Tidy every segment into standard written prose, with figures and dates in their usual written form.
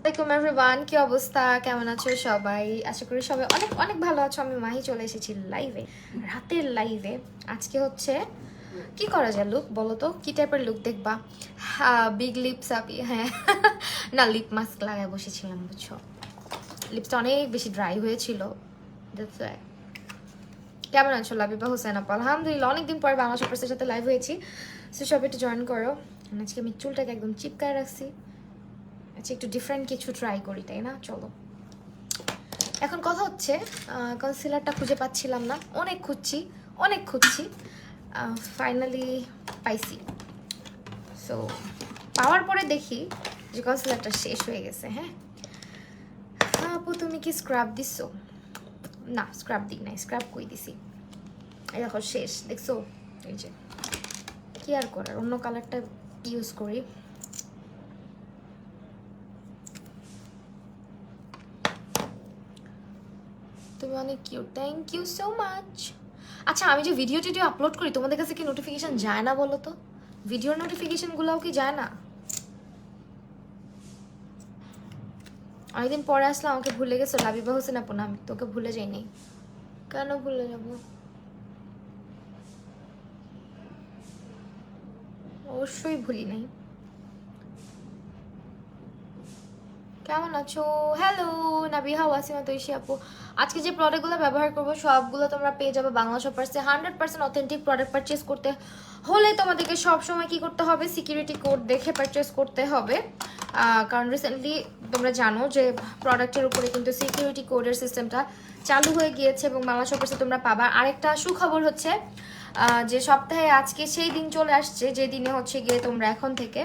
আসসালামু এভরিওয়ান, কি অবস্থা, কেমন আছো সবাই? আশা করি সবাই অনেক অনেক ভালো আছো। আমি মাহি চলে এসেছি লাইভে, রাতের লাইভে। আজকে হচ্ছে কি করা যায়, লুক বলো তো, কি টাইপের লুক দেখবা? বিগ লিপস আপি, হ্যাঁ। না, লিপ মাস্ক লাগায় বসেছিলাম, বুঝছো, লিপসটা অনেক বেশি ড্রাই হয়েছিল। কেমন আছো লাবিবা হোসেন আপা? আলহামদুলিল্লাহ, অনেকদিন পর বাংলা শপার্সের সাথে লাইভ হয়েছি, সো সবাই একটু জয়েন করো। আজকে আমি চুলটাকে একদম চিপকায় রাখছি। আচ্ছা, একটু ডিফারেন্ট কিছু ট্রাই করি, তাই না? চলো। এখন কথা হচ্ছে, কনসিলারটা খুঁজে পাচ্ছিলাম না, অনেক খুঁজছি, ফাইনালি পাইছি। সো পাওয়ার পরে দেখি যে কনসিলারটা শেষ হয়ে গেছে। হ্যাঁ আপু, তুমি কি স্ক্রাব দিছো? না, স্ক্রাব দিই নাই, স্ক্রাব কই দিছি, এই দেখো শেষ, দেখছো? এই যে, কি আর করার, অন্য কালারটা ইউজ করি। তুমি অনেক cute, thank you so much. আচ্ছা, আমি যে ভিডিও টিডিও আপলোড করি, তোমাদের কাছে কি নোটিফিকেশন যায় না বলো তো? ভিডিওর নোটিফিকেশনগুলোও কি যায় না? অনেকদিন পরে আসলে আমাকে ভুলে গেছো লাবিবা হোসেন আপু? না, আমি তোকে ভুলে যাইনি। কেন ভুলে যাব? অবশ্যই ভুলি নাই। কেমন আছো? হ্যালো নাবিহা ওয়াসিমা তৈশি আপু। আজকে যে প্রোডাক্টগুলো ব্যবহার করবো সবগুলো তোমরা পেয়ে যাবে বাংলা শপার্সে। 100% অথেন্টিক প্রোডাক্ট পারচেস করতে হলে তোমাদেরকে সবসময় কি করতে হবে? সিকিউরিটি কোড দেখে পারচেস করতে হবে। কারণ রিসেন্টলি তোমরা জানো যে প্রোডাক্টের উপরে কিন্তু সিকিউরিটি কোডের সিস্টেমটা চালু হয়ে গিয়েছে এবং বাংলা শপার্সে তোমরা পাবা। আরেকটা সুখবর হচ্ছে যে সপ্তাহে আজকে সেই দিন চলে আসছে যে দিনে হচ্ছে গিয়ে তোমরা এখন থেকে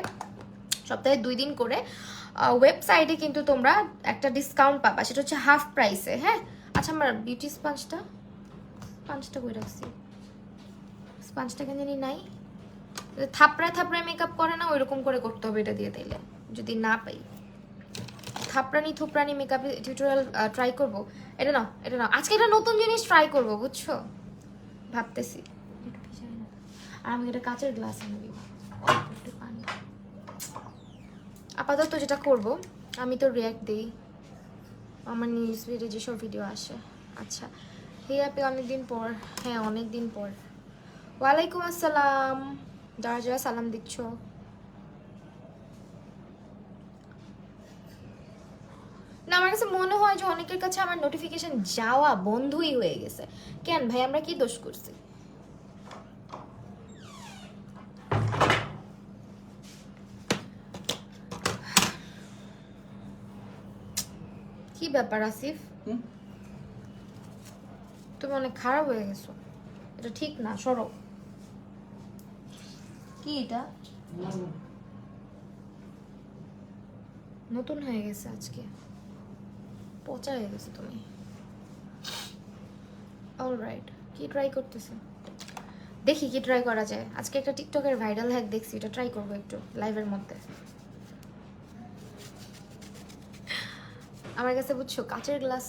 সপ্তাহে 2 দিন করে ওয়েবসাইটে কিন্তু তোমরা একটা ডিসকাউন্ট পাবা, সেটা হচ্ছে হাফ প্রাইসে। হ্যাঁ, আচ্ছা, আমার বিউটি স্পঞ্জটা কই রাখছি? স্পঞ্জটা কেন জানি নাই। থাপড়ায় মেকআপ করে না, ওইরকম করে করতে হবে এটা দিয়ে। তাইলে যদি না পাই, থুপড়ানি মেকআপ টিউটোরিয়াল ট্রাই করব। এটা নাও, আজকে একটা নতুন জিনিস ট্রাই করব, বুঝছো? ভাবতেছি। আর আমি এটা কাঁচের গ্লাস এনে দিব, একটু পানি। আপাতত যেটা করব, আমি তো রিয়াক্ট দিই আমার নিউজ ফিডে যেসব ভিডিও আসে। আচ্ছা, হে আপনি অনেকদিন পর। হ্যাঁ, অনেকদিন পর। ওয়ালাইকুম আসসালাম, যারা যারা সালাম দিচ্ছ। না, আমার কাছে মনে হয় যে অনেকের কাছে আমার নোটিফিকেশন যাওয়া বন্ধই হয়ে গেছে। কেন ভাই, আমরা কি দোষ করছি? কি ব্যাপার আসিফ, তুমি অনেক খারাপ হয়ে গেছো, এটা ঠিক না, সরো। কি এটা নতুন হয়ে গেছে আজকে, পচা হয়ে গেছে তুমি। অলরাইট, কি ট্রাই করতেছে? দেখি কি ট্রাই করা যায়। আজকে একটা টিকটকের ভাইরাল হ্যাক দেখছি, এটা ট্রাই করবো একটু লাইভের মধ্যে। আমার কাছে বুঝছো কাচের গ্লাস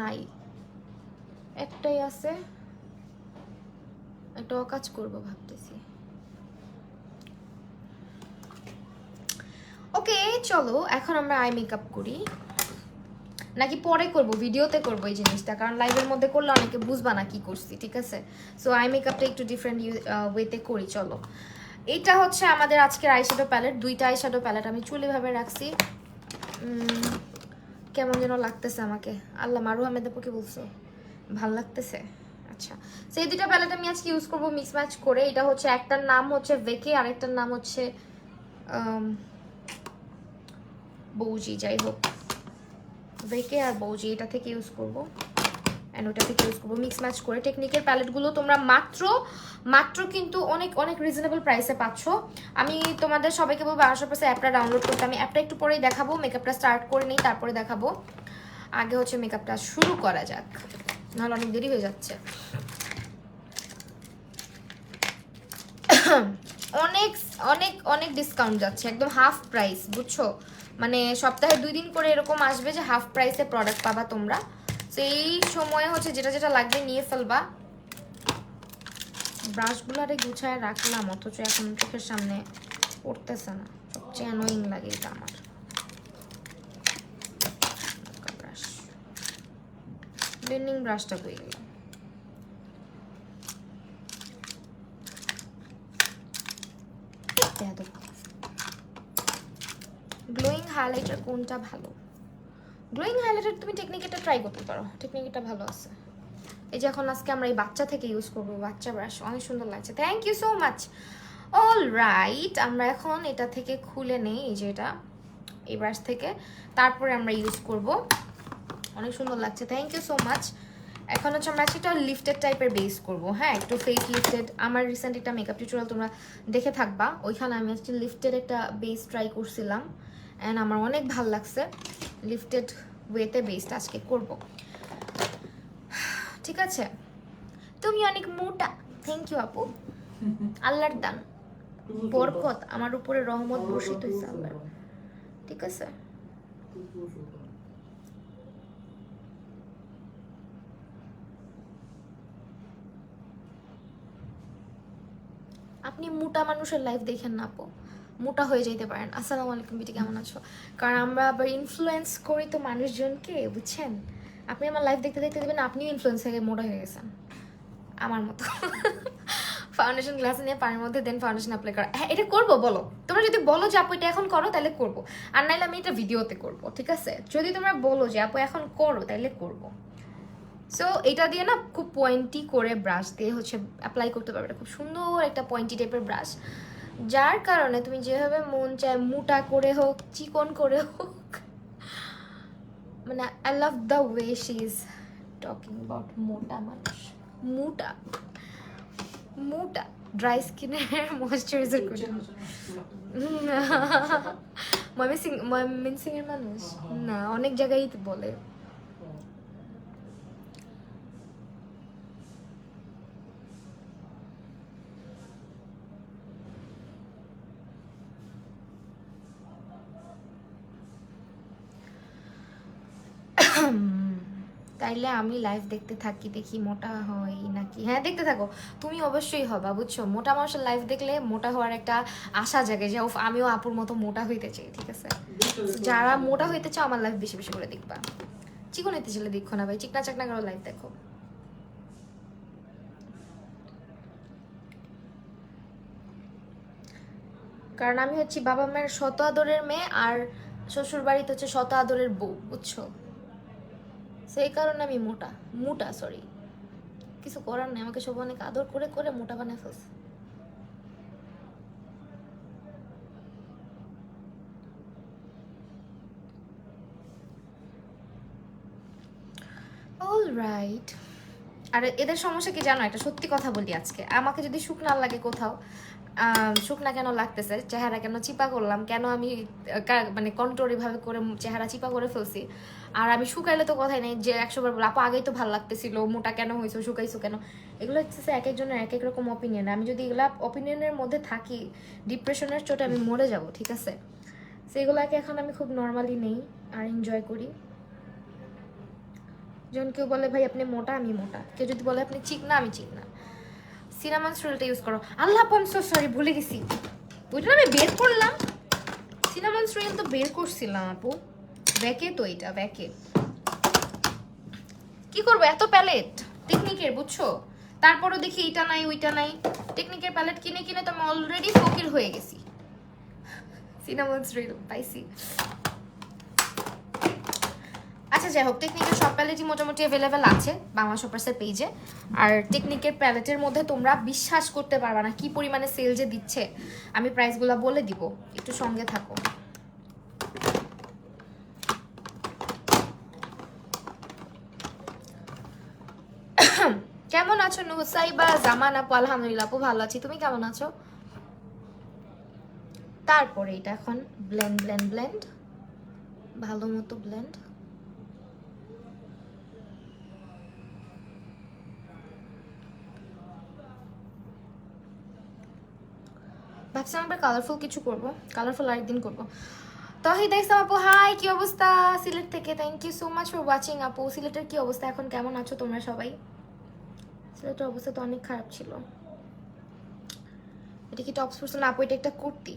নাই, একটাই আছে, একটা অকাজ করবো ভাবতেছি। ওকে চলো, এখন আমরা আই মেকআপ করি, নাকি পরে করব, ভিডিওতে করবো এই জিনিসটা, কারণ লাইভের মধ্যে করলে অনেকে বুঝবা না কি করছি, ঠিক আছে? সো আই মেকআপটা একটু ডিফারেন্ট ওয়েতে করি। চলো, এটা হচ্ছে আমাদের আজকের আইশ্যাডো প্যালেট। 2টা আইশ্যাডো প্যালেট আমি চুলে ভাবে রাখছি। কেমন যেন লাগতেছে আমাকে। আল্লাহ, মারু আহমেদ আপুকে বলছো ভাল লাগতেছে? আচ্ছা, সেই 2টা প্যালেট আমি আজকে ইউজ করবো মিক্স ম্যাচ করে। এটা হচ্ছে, একটার নাম হচ্ছে ভেকে, আরেকটার নাম হচ্ছে বৌজি। যাই হোক, ভেকে আর বৌজি এটা থেকে ইউজ করবো, অ্যান্ড ওটা থেকে ইউজ করবো মিক্স ম্যাচ করে। টেকনিকের প্যালেটগুলো তোমরা মাত্র কিন্তু অনেক অনেক রিজনেবল প্রাইসে পাচ্ছ। আমি তোমাদের সবাইকে বলবো 100% অ্যাপটা ডাউনলোড করতে। আমি অ্যাপটা একটু পরেই দেখাবো, মেকআপটা স্টার্ট করে নিই তারপরে দেখাবো। আগে হচ্ছে মেকআপটা শুরু করা যাক, নাহলে অনেক দেরি হয়ে যাচ্ছে। অনেক অনেক অনেক ডিসকাউন্ট যাচ্ছে, একদম হাফ প্রাইস, বুঝছো? মানে সপ্তাহে 2 দিন করে এরকম আসবে যে হাফ প্রাইসে প্রোডাক্ট পাবা তোমরা। সেই সময়ে হচ্ছে যেটা যেটা লাগবে নিয়ে ফেলবা। ব্রাশগুলারে গুছায় রাখলাম, অথচ এখন চোখের সামনে পড়তেছে না, সবচেয়ে অ্যানোয়িং লাগে এটা আমার। ব্লেন্ডিং ব্রাশটা কই গেল? গ্লোয়িং হাইলাইটার কোনটা ভালো? গ্লোয়িং হাইলাইটার তুমি টেকনিকটা ট্রাই করতে পারো, টেকনিকটা ভালো আছে। এই যে এখন আজকে আমরা এই বাচ্চা থেকে ইউজ করবো, বাচ্চা ব্রাশ, অনেক সুন্দর লাগছে। Thank you so much. All right, আমরা এখন এটা থেকে খুলে নেই, এই যে এটা এই ব্রাশ থেকে, তারপরে আমরা ইউজ করব। অনেক সুন্দর লাগছে, থ্যাংক ইউ সো মাচ। এখন হচ্ছে আমরা একটা লিফটেড টাইপের বেস করব, হ্যাঁ একটু ফেক লিফটেড। আমার রিসেন্ট একটা মেকআপ টিউটোরিয়াল তোমরা দেখে থাকবা, ওইখানে আমি আজকে লিফটেড একটা বেস ট্রাই করছিলাম অ্যান্ড আমার অনেক ভালো লাগছে। লিফটেড ওয়েতে বেসটা আজকে করব, ঠিক আছে? তুমি অনেক মোটা, থ্যাংক ইউ আপু। আল্লাহর দান, বরকত আমার উপরে রহমত বর্ষিত হয়েছে আল্লাহর, ঠিক আছে? আপনি মোটা মানুষের লাইফ দেখেন না আপু, মোটা হয়ে যেতে পারেন। আসসালামু আলাইকুম বিটি, কেমন আছো? কারণ আমরা আবার ইনফ্লুয়েন্স করি তো মানুষজনকে, বুঝছেন? আপনি আমার লাইফ দেখতে দেখতে দেবেন আপনিও ইনফ্লুয়েন্স হয়ে মোটা হয়ে গেছেন আমার মতো। ফাউন্ডেশন গ্লাস নিয়ে পানির মধ্যে দেন ফাউন্ডেশন অ্যাপ্লাই করা, হ্যাঁ এটা করবো। বলো তোমরা যদি বলো যে আপু এটা এখন করো তাহলে করবো, আর নাইলে আমি এটা ভিডিওতে করবো, ঠিক আছে? যদি তোমরা বলো যে আপু এখন করো তাহলে করবো। সো এটা দিয়ে না খুব পয়েন্টি করে ব্রাশ দিয়ে হচ্ছে অ্যাপ্লাই করতে পারবে, এটা খুব সুন্দর একটা পয়েন্টি টাইপের ব্রাশ, যার কারণে তুমি যেভাবে মন চায় মোটা করে হোক চিকন করে হোক, মানে I love the way she is talking about মোটা মানুষ, মোটা মোটা ড্রাই স্কিনের ময়েশ্চারাইজার করতে। ময়মনসিং এর মানুষ না, অনেক জায়গায় বলে। তাইলে আমি লাইভ দেখতে থাকি, দেখি মোটা হয় নাকি। হ্যাঁ দেখতে থাকো, তুমি অবশ্যই হবা, বুঝছো? মোটা মানুষের লাইভ দেখলে মোটা হওয়ার একটা আশা জাগে যে আমিও আপুর মতো মোটা হইতে চাই, ঠিক আছে? যারা মোটা হইতে চাও আমার লাইভ বেশি বেশি করে দেখবা। চিকন হইতে চাইলে দেখো না ভাই, চিকনা চাকনা করে লাইভ দেখো। কারণ আমি হচ্ছি বাবা মায়ের শত আদরের মেয়ে, আর শ্বশুর বাড়িতে হচ্ছে শত আদরের বউ, বুঝছো? সেই কারণে আমি মোটা মোটা সরি, কিছু করার নেই, আমাকে সব অনেক আদর করে করে মোটা বানিয়ে ফেলছে। অলরাইট, আর এদের সমস্যা কি জানো? একটা সত্যি কথা বলি আজকে, আমাকে যদি শুকনা লাগে কোথাও, শুকনা কেন লাগতেছে, চেহারা কেন চিপা করলাম, কেন আমি মানে কন্ট্রোল ভাবে করে চেহারা চিপা করে ফেলছি, আর আমি শুকাইলে তো কথাই নেই যে 100 বার বলো আপু আগেই তো ভালো লাগতেছিল, মোটা কেন হয়েছে, শুকাইছো কেন। এগুলো হচ্ছে এক একজনের এক এক রকম অপিনিয়ন। আমি যদি এগুলা অপিনিয়নের মধ্যে থাকি, ডিপ্রেশনের চোটে আমি মরে যাব, ঠিক আছে? সেগুলাকে এখন আমি খুব নর্মালি নেই আর এনজয় করি। যখন কেউ বলে ভাই আপনি মোটা, আমি মোটা। কেউ যদি বলে আপনি চিকনা, আমি চিকনা। সিনামন স্ট্রিলটা ইউজ করো। আল্লাহ আপু আমি সো সরি, ভুলে গেছি, ওইটা আমি বের করলাম। সিনামন স্ট্রিল তো বের করছিলাম আপু, ব্যাকে তো এটা ব্যাকে। কি করবো, এত প্যালেট টেকনিকের, বুঝছো? তারপরও দেখি এটা নাই ওইটা নাই, টেকনিকের প্যালেট কিনে কিনে তো আমি অলরেডি ফকির হয়ে গেছি। সিনামন স্ট্রিল পাইছি। আচ্ছা যাই হোক, টেকনিকের সব প্যালেটই মোটামুটি অ্যাভেলেবেল আছে বাংলা শপার্সের পেজে। আর টেকনিকের প্যালেটের মধ্যে তোমরা বিশ্বাস করতে পারবা না কি পরিমাণে সেল যে দিচ্ছে। আমি প্রাইসগুলো বলে দিব, একটু সঙ্গে থাকো। কেমন আছো নুসাইবা জামান আপু? আলহামদুলিল্লাহ আপু ভালো আছি, তুমি কেমন আছো? তারপরে এটা এখন ব্লেন্ড ব্লেন্ড ব্লেন্ড, ভালো মতো ব্লেন্ড। ভাবছিলাম আমরা কালারফুল কিছু করবো, কালারফুল আরেকদিন করবো। তহিদ ইসলাম আপু হাই, কি অবস্থা সিলেট থেকে? Thank you so much for watching আপু। সিলেটের কি অবস্থা এখন, কেমন আছো তোমরা সবাই? সিলেটের অবস্থা তো অনেক খারাপ ছিল। এটা কি টপস পরছো না আপু? এটা একটা কুর্তি।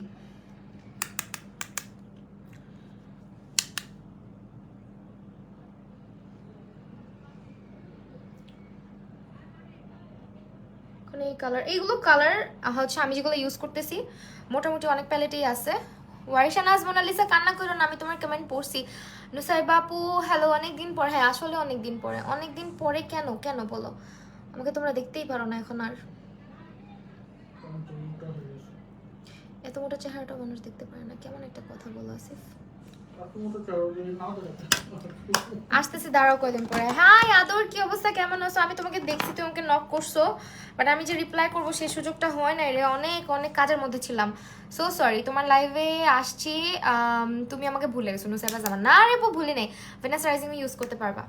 এই কালার, এইগুলো কালার হচ্ছে আমি যেগুলো ইউজ করতেছি মোটামুটি অনেক প্যালেটেই আছে। ওয়ারিশা নাজ মোনালিসা কান্না করো না, আমি তোমার কমেন্ট পড়ছি। নুসাই বাপু হ্যালো, অনেকদিন পর। হ্যাঁ আসলে অনেকদিন পরে, অনেকদিন পরে কেন কেন বলো, আমাকে তোমরা দেখতেই পারো না এখন আর। এত মোটা চেহারাটা মানুষ দেখতে পারে না, কেমন একটা কথা বলো আসিফ। আসতেছি দাঁড়াও কয়দিন পরে। হাই আদর, কি অবস্থা, কেমন আছো? আমি তোমাকে দেখছি, তুমি আমাকে নক করছো, বাট আমি যে রিপ্লাই করবো সেই সুযোগটা হয় নাই রে, অনেক অনেক কাজের মধ্যে ছিলাম। সো সরি, তোমার লাইভে আসছি, তুমি আমাকে ভুলে গেছো নুসাইবা জামান। না রে ভুলি নেই, ভেনাস রাইজিং ইউজ করতে পারবা।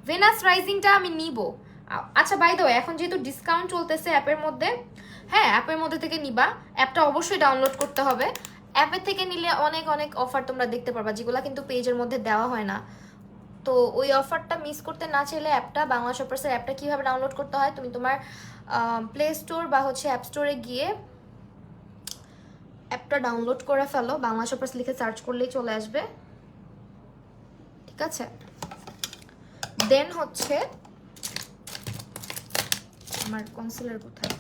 ভেনাস রাইজিংটা আমি নিব। আচ্ছা বাই দ্য ওয়ে, এখন যেহেতু ডিসকাউন্ট চলতেছে অ্যাপের মধ্যে, হ্যাঁ অ্যাপের মধ্যে থেকে নিবা, অ্যাপটা অবশ্যই ডাউনলোড করতে হবে। অ্যাপের থেকে নিলে অনেক অনেক অফার তোমরা দেখতে পারবা, যেগুলো কিন্তু পেজের মধ্যে দেওয়া হয় না। তো ওই অফারটা মিস করতে না চাইলে অ্যাপটা, বাংলা শপার্সের অ্যাপটা কীভাবে ডাউনলোড করতে হয়, তুমি তোমার প্লে স্টোর বা হচ্ছে অ্যাপ স্টোরে গিয়ে অ্যাপটা ডাউনলোড করে ফেলো, বাংলা শপার্স লিখে সার্চ করলেই চলে আসবে, ঠিক আছে? দেন হচ্ছে আমার কনসিলার কোথায়,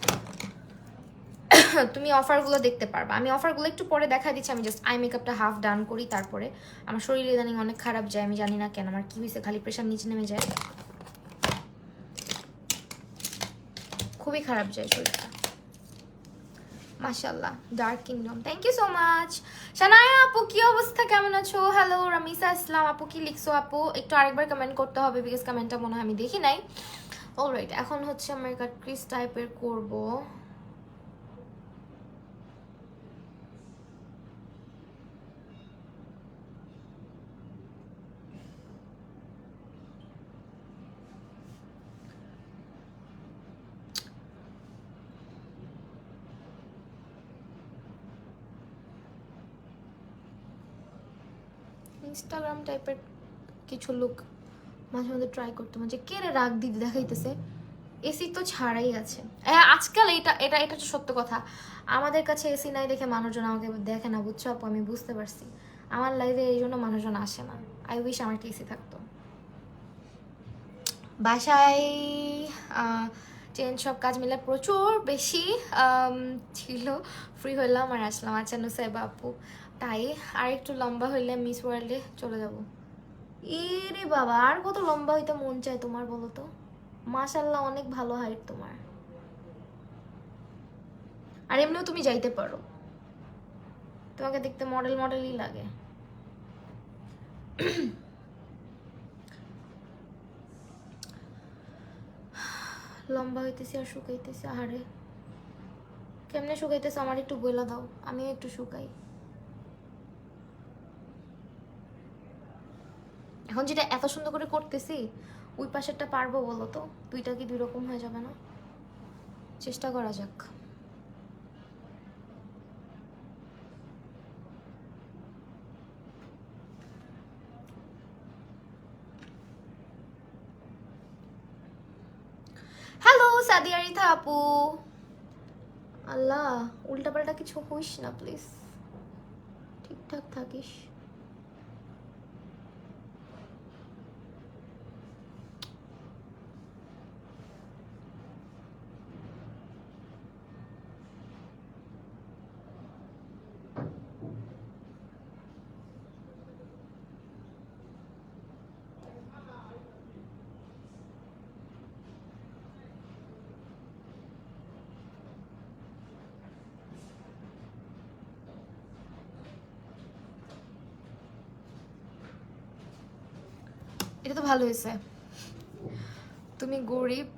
তুমি অফারগুলো দেখতে পারবা। আমি অফারগুলো একটু পরে দেখা দিচ্ছি, আমি জাস্ট আই মেকআপটা হাফ ডান করি, তারপরে আমার শরীর ইদানিং অনেক খারাপ যায়, আমি জানি না কেন, আমার কি হয়েছে, খালি প্রেশার নিচে নেমে যায়, খুবই খারাপ যায় শরীরটা। মাশাআল্লাহ, dark kingdom, thank you so much. Shanaya আপু কি অবস্থা, কেমন আছো? হ্যালো রামিসা ইসলাম আপু, কি লিখছো আপু? একটু আরেকবার কমেন্ট করতে হবে, বিকজ কমেন্টটা মনে হয় আমি দেখি নাই। অলরাইট, এখন হচ্ছে আমার কাট ক্রিস টাইপের করবো। ইনস্টাগ্রাম টাইপের কিছু লুক মাঝে মধ্যে ট্রাই করতে, মাঝে কে রে রাগ দিদি দেখাইতেছে, এসি তো ছাড়াই আছে। আজকাল এটা এটা এটা তো সত্য কথা, আমাদের কাছে এসি নাই দেখে মানুষজন আমাকে দেখে না, বুঝছো আপু? আমি বুঝতে পারছি, আমার লাইফে এই জন্য মানুষজন আসে না। আই উইশ আমার একটা এসি থাকতো বাসায়। চেঞ্জ সব কাজ মিলে প্রচুর বেশি ছিল, ফ্রি হইলাম আর আসলাম। আচ্ছা নুসাইবা আপু, তাই আর একটু লম্বা হইলে মিস ওয়ার্ল্ডে চলে যাব। এরে বাবা, আর কত লম্বা হইতে মন চায় তোমার বলো তো? মাশাল্লাহ অনেক ভালো হাইট তোমার, আর এমনিও তুমি যাইতে পারো, তোমাকে দেখতে মডেল মডেলই লাগে। লম্বা হইতেছি আর শুকাইতেছি, আহারে কেমনে শুকাইতেছে আমার একটু বইলা দাও, আমিও একটু শুকাই। এখন যেটা এত সুন্দর করে করতেছি, ওই পাশেরটা পারবো বলো তো? দুইটা কি দুই রকম হয়ে যাবে না? চেষ্টা করা যাক। হ্যালো সাদিয়া রিথা আপু, আল্লাহ উল্টাপাল্টা কিছু হইস না প্লিজ, ঠিকঠাক থাকিস। এটা তো ভালো হয়েছে, তুমি গরিব,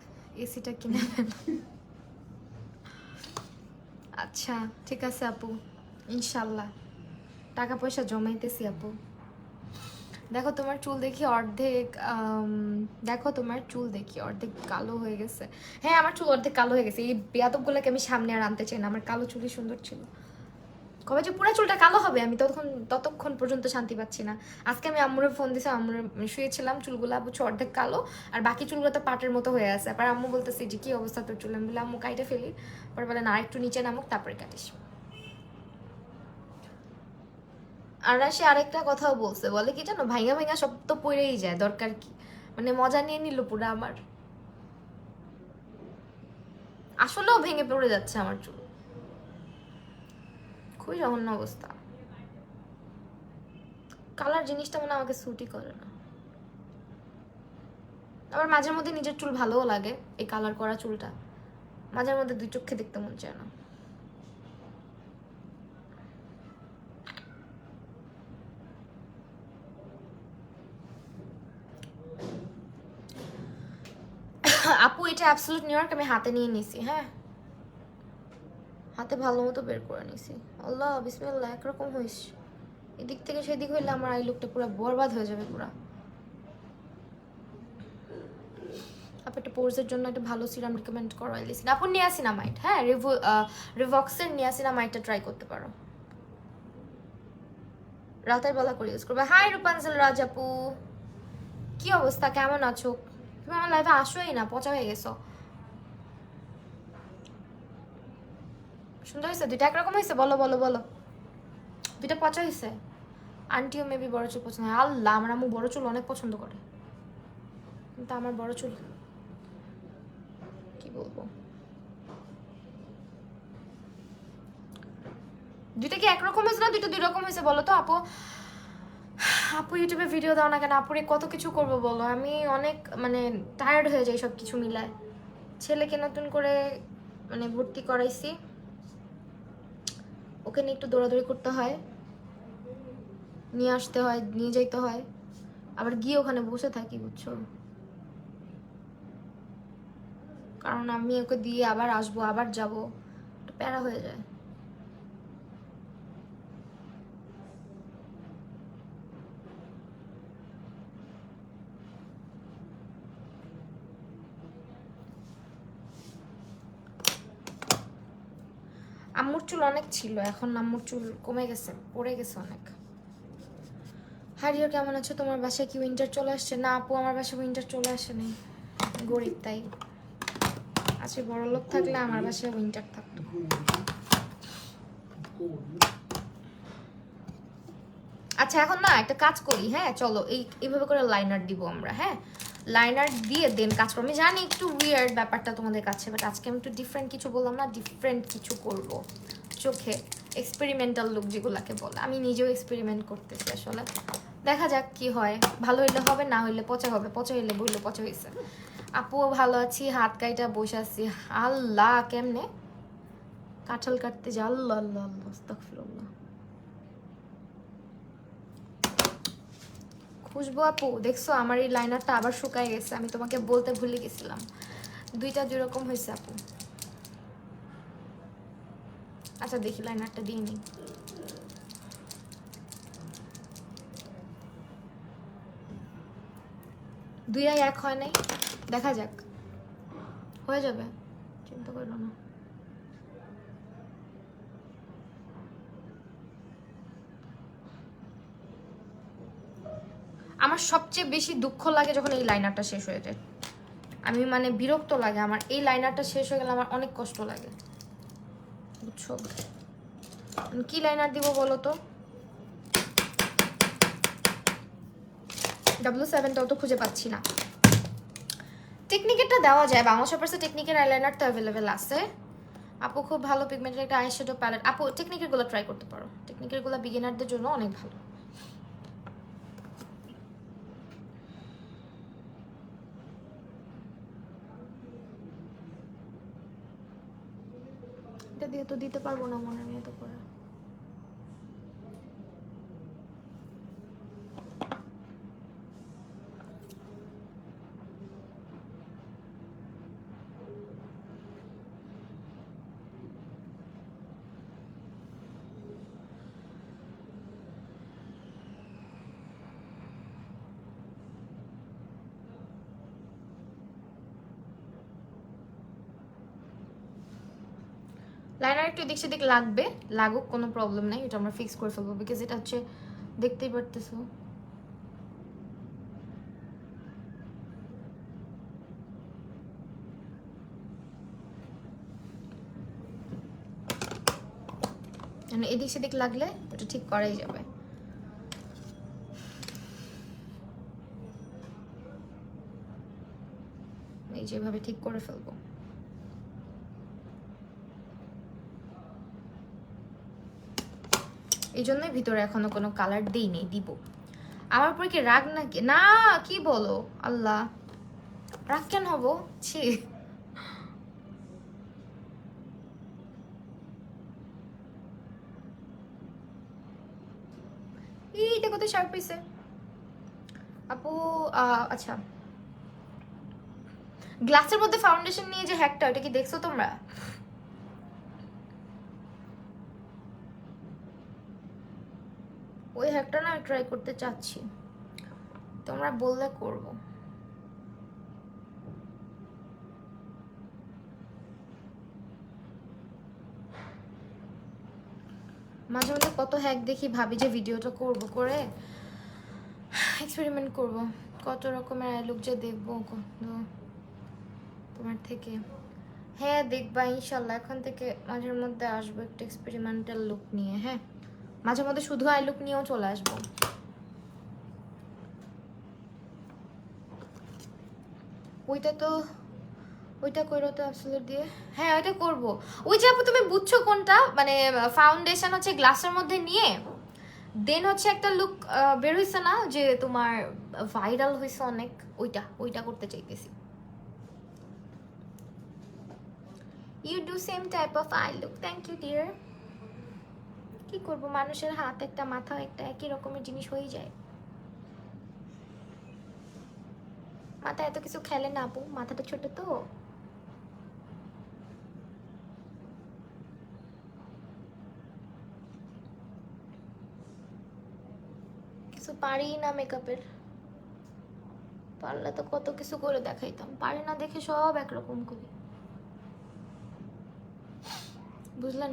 এসিটা কিনে ফেলো। আচ্ছা ঠিক আছে আপু, ইনশাল্লাহ টাকা পয়সা জমাইতেছি আপু। দেখো তোমার চুল দেখি অর্ধেক, দেখো তোমার চুল দেখি অর্ধেক কালো হয়ে গেছে। হ্যাঁ আমার চুল অর্ধেক কালো হয়ে গেছে, এই বেয়াদবগুলোকে আমি সামনে আর আনতে চাই না, আমার কালো চুলই সুন্দর ছিল। কবে যে পুরো চুলটা কালো হবে আমি ততক্ষণ পর্যন্ত শান্তি পাচ্ছি না। আজকে আমি আম্মুরে ফোন দিছি, আম্মুরে শুয়েছিলাম, চুলগুলো বুঝছো অর্ধেক কালো, আর বাকি চুলগুলো তো পাটের মতো হয়ে আছে। আর আম্মু বলতেছি যে কি অবস্থা তোর চুল, আমি বলে আম্মু কাইটে ফেলি, পরে বলে না একটু নিচে নামুক তারপরে কাটিস। আর সে আরেকটা কথাও বলছে, বলে কি জানো, ভাইঙা ভাইঙা সব তো পড়েই যায়, দরকার কি, মানে মজা নিয়ে নিল পুরো আমার। আসলেও ভেঙে পড়ে যাচ্ছে আমার চুল, খুবই জঘন্য অবস্থা। কালার জিনিসটা মনে আমাকে স্যুটই করে না। আবার মাঝে মধ্যে নিজের চুল ভালোও লাগে, এই কালার করা চুলটা মাঝে মধ্যে দুই চোখে দেখতে মন চায় না। আপু এটা অ্যাবসলিউট নিউ ইয়র্ক আমি হাতে নিয়ে নিছি, হ্যাঁ হাতে ভালো মতো বের করে নিছি। আল্লাহ বিসমিল্লাহ, একরকম হইস, এদিক থেকে সেদিক হইলে আমার আই লুকটা পুরো বরবাদ হয়ে যাবে পুরা। আপু একটা পোর্সের জন্য একটা ভালো সিরাম রিকমেন্ড করাইলিস আপু, নিয়াসিনামাইড, হ্যাঁ রিভক্সের নিয়াসিনামাইডটা ট্রাই করতে পারো, রাতের বেলা করে ইউজ করবে। হাই রূপাঞ্জল রাজ আপু, কি অবস্থা, কেমন আছো? তুমি আমার লাইফে আসোই না, পচা হয়ে গেছো। সুন্দর হয়েছে, দুইটা একরকম হয়েছে, বলো বলো বলো, দুইটা পচা হয়েছে। আন্টিও মেবি বড় চুল পছন্দ হয়। আল্লাহ, আমার আম্মু বড় চুল অনেক পছন্দ করে, কিন্তু আমার বড় চুল কি বলবো। দুইটা কি একরকম হয়েছে না দুইটা দুই রকম হয়েছে বলো তো আপু? আপু ইউটিউবে ভিডিও দাও না কেন আপুরে, কত কিছু করবো বলো, আমি অনেক মানে টায়ার্ড হয়ে যাই সব কিছু মিলায়। ছেলেকে নতুন করে মানে ভর্তি করাইছি, ওকে নিয়ে একটু দৌড়াদৌড়ি করতে হয়, নিয়ে আসতে হয়, নিয়ে যাইতে হয়, আবার গিয়ে ওখানে বসে থাকি বুঝছো, কারণ আমি ওকে দিয়ে আবার আসবো আবার যাবো, একটু প্যারা হয়ে যায়। আম্মুর চুল অনেক ছিল, এখন আম্মুর চুল কমে গেছে, পড়ে গেছে অনেক। হারিও কেমন আছো? তোমার বাসায় কি উইন্টার চলে আসছে? না আপু, আমার বাসায় উইন্টার চলে আসেনি, গরিব তাই। আজকে বড় লোক থাকলে আমার বাসায় উইন্টার থাকতো। আচ্ছা এখন না একটা কাজ করি, হ্যাঁ চলো এইভাবে করে লাইনার দিব আমরা, হ্যাঁ লাইনার দিয়ে দেন কাজ করবো। আমি জানি একটু উইয়ার্ড ব্যাপারটা তোমাদের কাছে, বাট আজকে আমি একটু ডিফারেন্ট কিছু বললাম না, ডিফারেন্ট কিছু করব চোখে, এক্সপেরিমেন্টাল লুক যেগুলাকে বলে। আমি নিজেও এক্সপেরিমেন্ট করতেছি আসলে, দেখা যাক কি হয়, ভালো হইলে হবে, না হইলে পচা হবে, পচা হইলে বইলে পচা হয়েছে। আপুও ভালো আছি, হাত কাইটা বসে আছি। আল্লাহ, কেমনে কাঁঠাল কাটতে যা, আল্লাহ আল্লাহ আল্লাহ আস্তাগফিরুল্লাহ। খুশবু আপু দেখছো আমার এই লাইনারটা আবার শুকায় গেছে, আমি তোমাকে বলতে ভুলে গেছিলাম, দুইটা দুই রকম হয়েছে আপু। আচ্ছা দেখি লাইনারটা দিয়ে নিই। দুই আই এক হয় নাই, দেখা যাক, হয়ে যাবে, চিন্তা করো না। আমার সবচেয়ে বেশি দুঃখ লাগে যখন এই লাইনারটা শেষ হয়ে যায়, আমি মানে বিরক্ত লাগে আমার, এই লাইনারটা শেষ হয়ে গেলে আমার অনেক কষ্ট লাগে বুঝছো। কি লাইনার দিব বলো তো? W7টাও তো খুঁজে পাচ্ছি না। টেকনিকেরটা দেওয়া যায়, বাংলা শপার্সে টেকনিকের আইলাইনার তো অ্যাভেলেবেল আছে। আপু খুব ভালো পিগমেন্টের একটা আইশ্যাডো প্যালেট, আপু টেকনিকের গুলো ট্রাই করতে পারো, টেকনিকের গুলো বিগিনারদের জন্য অনেক ভালো। এটা দিয়ে তো দিতে পারবো না মনে নিয়ে তো করে। লাইনার একটু এদিক সেদিক লাগবে, লাগুক, কোনো প্রবলেম নাই, এটা আমরা ফিক্স করে ফেলবো, বিকজ এটা হচ্ছে দেখতেই পারতেছো। মানে এদিক সেদিক লাগলে ওটা ঠিক করাই যাবে। এই যেভাবে ঠিক করে ফেলবো। এই জন্যই ভিতরে এখনো কোনো কালার দিইনি, দিব। আমার উপরে কি রাগ নাকি? না, কি বলো আল্লাহ, রাগ কেন হবো? ছি। এইটা কত শার্প হয়েছে আপু। আচ্ছা, গ্লাসের মধ্যে ফাউন্ডেশন নিয়ে যে হ্যাকটা, ওটা কি দেখছো তোমরা? ওই হ্যাকটা না ট্রাই করতে চাচ্ছি, তোমরা বললে করব। মাঝে মাঝে কত হ্যাক দেখি, ভাবি যে ভিডিওটা করব, করে এক্সপেরিমেন্ট করব, কত রকমের আই লুক যে দেখবো তোমার থেকে। হ্যাঁ দেখবা ইনশাল্লাহ, এখন থেকে মাঝের মধ্যে আসবো একটা এক্সপেরিমেন্টাল লুক নিয়ে। হ্যাঁ, মাঝে মধ্যে শুধু আই লুক নিয়েও চলে আসবো। ওইটা করো তো অ্যাবসলিউট দিয়ে। হ্যাঁ ওইটা করব। ওই যে আপু তুমি বুঝছো কোনটা, মানে ফাউন্ডেশন হচ্ছে গ্লাসের মধ্যে নিয়ে দেন হচ্ছে একটা লুক বের হইছে না, যে তোমার ভাইরাল হইছে অনেক, ওইটা করতে চাইতেছি। You do same type of eye look, thank you dear. কি করব, মানুষের হাত একটা মাথা একটা একই রকমের জিনিস হয়ে যায়। মাথা এত কিছু খেলে না আপু, মাথাটা ছোট তো। কিছু পারি না মেকআপের, পারলে তো কত কিছু করে দেখাইতাম, পারি না দেখে সব একরকম করি, বুঝলেন?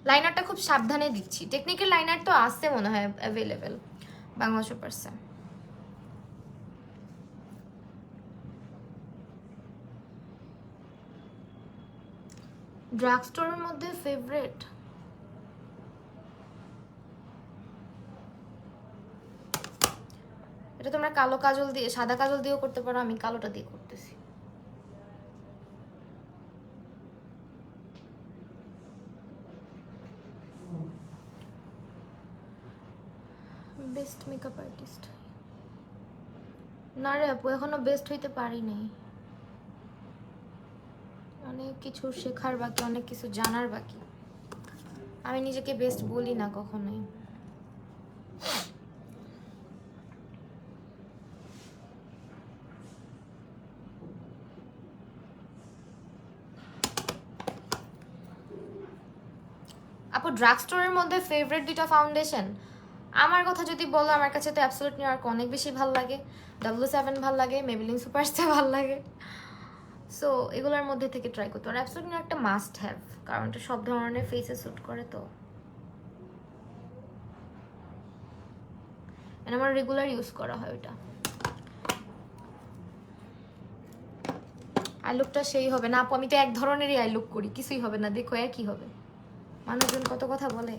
লাইনারটা খুব সাবধানে দিচ্ছি, টেকনিক্যাল লাইনার তো আছে মনে হয় অ্যাভেলেবেল বাংলা সুপারসে। ড্রাগ স্টোরের মধ্যে ফেভারিট, এটা তোমরা কালো কাজল দিয়ে, সাদা কাজল দিয়েও করতে পারো, আমি কালোটা দিয়ে করতেছি। বেস্ট মেকআপ আর্টিস্ট না রে আপু, এখনো বেস্ট হইতে পারি নাই, অনেক কিছু শেখার বাকি, অনেক কিছু জানার বাকি। আমি নিজেকে বেস্ট বলি না কখনোই। আপু ড্রাগ স্টোরের মধ্যে ফেভারিট দুইটা ফাউন্ডেশন, আমার কথা যদি বলো, আমার কাছে তো অ্যাবসলিউট নিউইয়র্ক অনেক বেশি ভালো লাগে, W7 ভালো লাগে, মেবেলিন সুপারস্টার ভালো লাগে। সো এগুলোর মধ্যে থেকে ট্রাই করতে পারো। অ্যাবসলিউট নিউইয়র্ক একটা মাস্ট হ্যাভ, কারণ এটা সব ধরনের ফেসে স্যুট করে, তো আমার রেগুলার ইউজ করা হয় ওইটা। আই লুকটা সেই হবে না আপু, আমি তো এক ধরনেরই আই লুক করি, কিছুই হবে না, দেখো একই হবে। মানুষজন কত কথা বলে,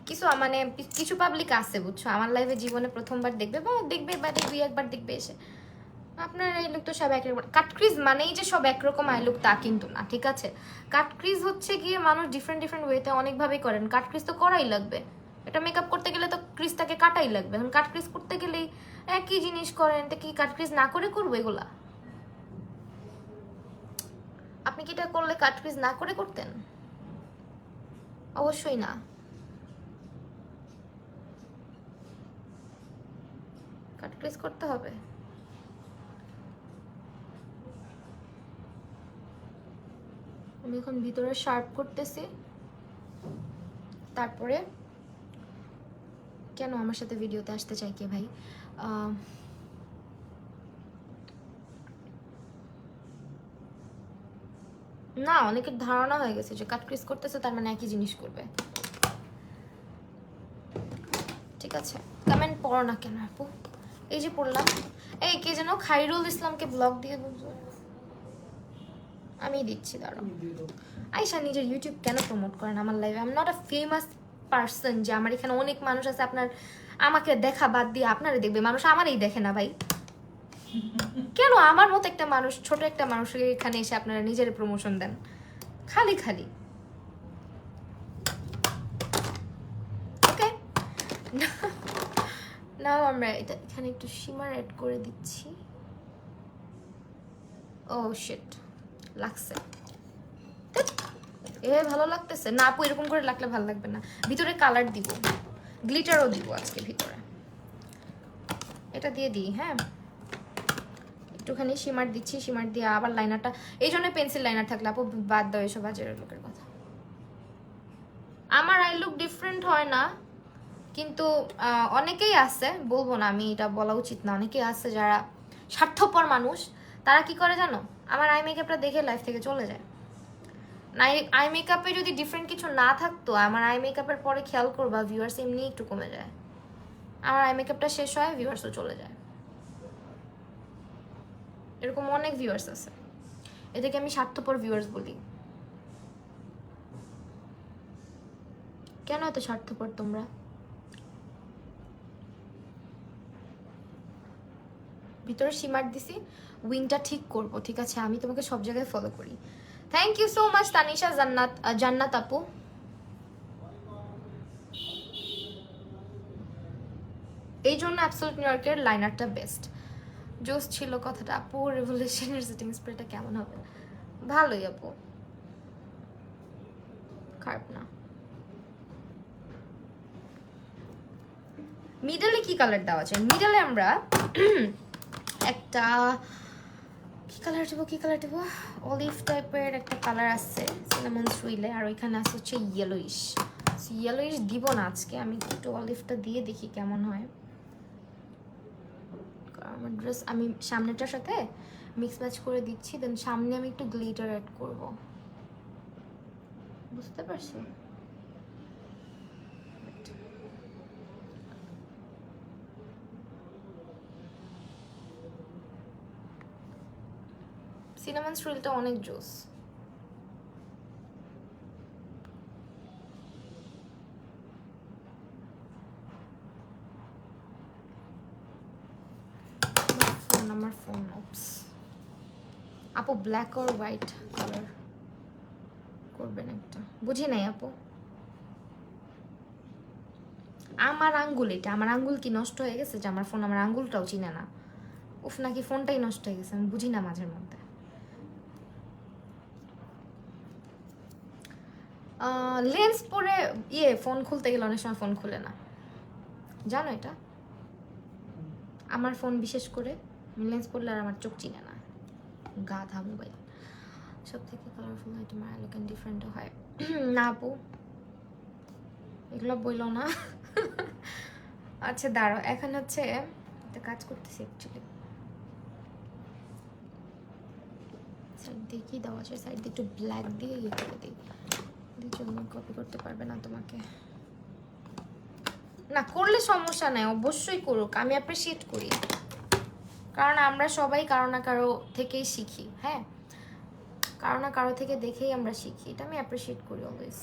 কিছু মানে কিছু পাবলিক আছে বুঝছো, আমার লাইফে জীবনে প্রথমবার দেখবে বা দুই একবার দেখবে এসে, আপনার এই লুক তো সব একরকম। কাটক্রিজ মানেই যে সব একরকম আই লুক তা কিন্তু না, ঠিক আছে? কাটক্রিজ হচ্ছে গিয়ে মানুষ ডিফারেন্ট ডিফারেন্ট ওয়েতে অনেকভাবেই করেন, কাটক্রিজ তো করাই লাগবে, এটা মেকআপ করতে গেলে তো ক্রিজটাকে কাটাই লাগবে। এখন কাটক্রিজ করতে গেলেই একই জিনিস করেন, তো কি কাটক্রিজ না করে করবো এগুলা? আপনি কি এটা করলে কাটক্রিজ না করে করতেন? অবশ্যই না, কাটক্রিজ করতে হবে। আমি এখন ভিতরে শার্প করতেছি, তারপরে কেন আমার সাথে ভিডিওতে আসতে চাই কে ভাই? না, অনেকের ধারণা হয়ে গেছে যে কাটক্রিজ করতেছে তার মানে একই জিনিস করবে, ঠিক আছে? কমেন্ট পড়ো না কেন আপু? এই যে পড়লাম, এই কে যেন খাইরুল ইসলামকে ব্লগ দিয়ে বলছো, আমি দিচ্ছি, দাঁড়াও। আয়শা নিজের ইউটিউব কেন প্রমোট করেন আমার লাইভে? I am not a famous person যে আমার এখানে অনেক মানুষ আছে আপনার আমাকে দেখা বাদ দিয়ে আপনারা দেখবে, মানুষ আমারই দেখে না ভাই। কেন আমার মতো একটা মানুষ, ছোট একটা মানুষের এখানে এসে আপনারা নিজের প্রমোশন দেন খালি খালি? ওকে, নাও আমরা এটা এখানে একটু শিমার অ্যাড করে দিচ্ছি। ও শিট, লাগছে এ ভালো লাগতেছে না আপু, এরকম করে লাগলে ভালো লাগবে না। ভিতরে কালার দিব, গ্লিটারও দিব আজকে ভিতরে। এটা দিয়ে দিই, হ্যাঁ একটুখানি শিমার দিচ্ছি, শিমার দিয়ে আবার লাইনারটা, এই জন্য পেন্সিল লাইনার থাকলে আপু বাদ দাও এসব বাজের লোকের কথা। আমার আই লুক ডিফারেন্ট হয় না, কিন্তু অনেকেই আছে, বলবো না আমি, এটা বলা উচিত না, অনেকেই আছে যারা স্বার্থপর মানুষ, তারা কি করে জানো, আমার আই মেকআপটা দেখে লাইফ থেকে চলে যায়। আই মেকআপে যদি ডিফারেন্ট কিছু না থাকতো, আমার আই মেকআপের পরে খেয়াল করবা ভিউয়ার্স এমনি একটু কমে যায়। আমার আই মেকআপটা শেষ হয়, ভিউয়ার্সও চলে যায়, এরকম অনেক ভিউয়ার্স আছে, এদেরকে আমি স্বার্থপর ভিউয়ার্স বলি। কেন এত স্বার্থপর তোমরা? ভিতরে শিমার দিছি, উইংটা ঠিক করব, ঠিক আছে? আমি তোমাকে সব জায়গায় ফলো করি। Thank you so much Tanisha Jannat আপু। এই জন্য অ্যাবসলিউট নিউ ইয়র্কের লাইনারটা বেস্ট। জোস ছিল কথাটা আপু। রেভলিউশনের সেটিং স্প্রেটা কেমন হবে? ভালোই আপু, খারাপ না। মিডলে কি কালার দেওয়া যায়? মিডলে আমরা একটা কি কালার দেবো, অলিভ টাইপের একটা কালার আছে সিনামন সুইলে, আর ওইখানে আছে হচ্ছে ইয়েলোইশ। ইয়েলোইশ দিব না আজকে, আমি একটু অলিভটা দিয়ে দেখি কেমন হয়। আমার ড্রেস আমি সামনেটার সাথে মিক্স ম্যাচ করে দিচ্ছি, দেন সামনে আমি একটু গ্লিটার অ্যাড করব, বুঝতে পারছো? সিনামন সুইলটা অনেক জোস। আমার ফোন অপস। আপু ব্ল্যাক আর হোয়াইট কালার করবেন একটা, বুঝি নাই আপু। আমার আঙ্গুল, এটা আমার আঙ্গুল কি নষ্ট হয়ে গেছে যে আমার ফোন আমার আঙ্গুলটাও চিনে না? উফ, নাকি ফোনটাই নষ্ট হয়ে গেছে, আমি বুঝি না মাঝের মধ্যে। লেন্স পরে ফোন খুলতে গেলে অনেক সময় ফোন খুলে না, জানো এটা? আমার ফোন বিশেষ করে লেন্স পরলে আর আমার চোখ চিনে না। গাধা মোবাইল। সব থেকে কালারফুল হয় তোমার লুক এন্ড ডিফারেন্ট হয় না আপু, এগুলো বইলো না। আচ্ছা দাঁড়াও, এখন হচ্ছে একটা কাজ করতেছি অ্যাকচুয়ালি। সাইড দিয়ে কি দেওয়া আছে, সাইড দিয়ে একটু ব্ল্যাক দিয়ে ইয়ে করে দিই, জন্য কপি করতে পারবে না তোমাকে। না করলে সমস্যা নাই, অবশ্যই করুক, আমি অ্যাপ্রিসিয়েট করি, কারণ আমরা সবাই কারো না কারো থেকেই শিখি। হ্যাঁ, কারো না কারো থেকে দেখেই আমরা শিখি, এটা আমি অ্যাপ্রিসিয়েট করি অলওয়েজ।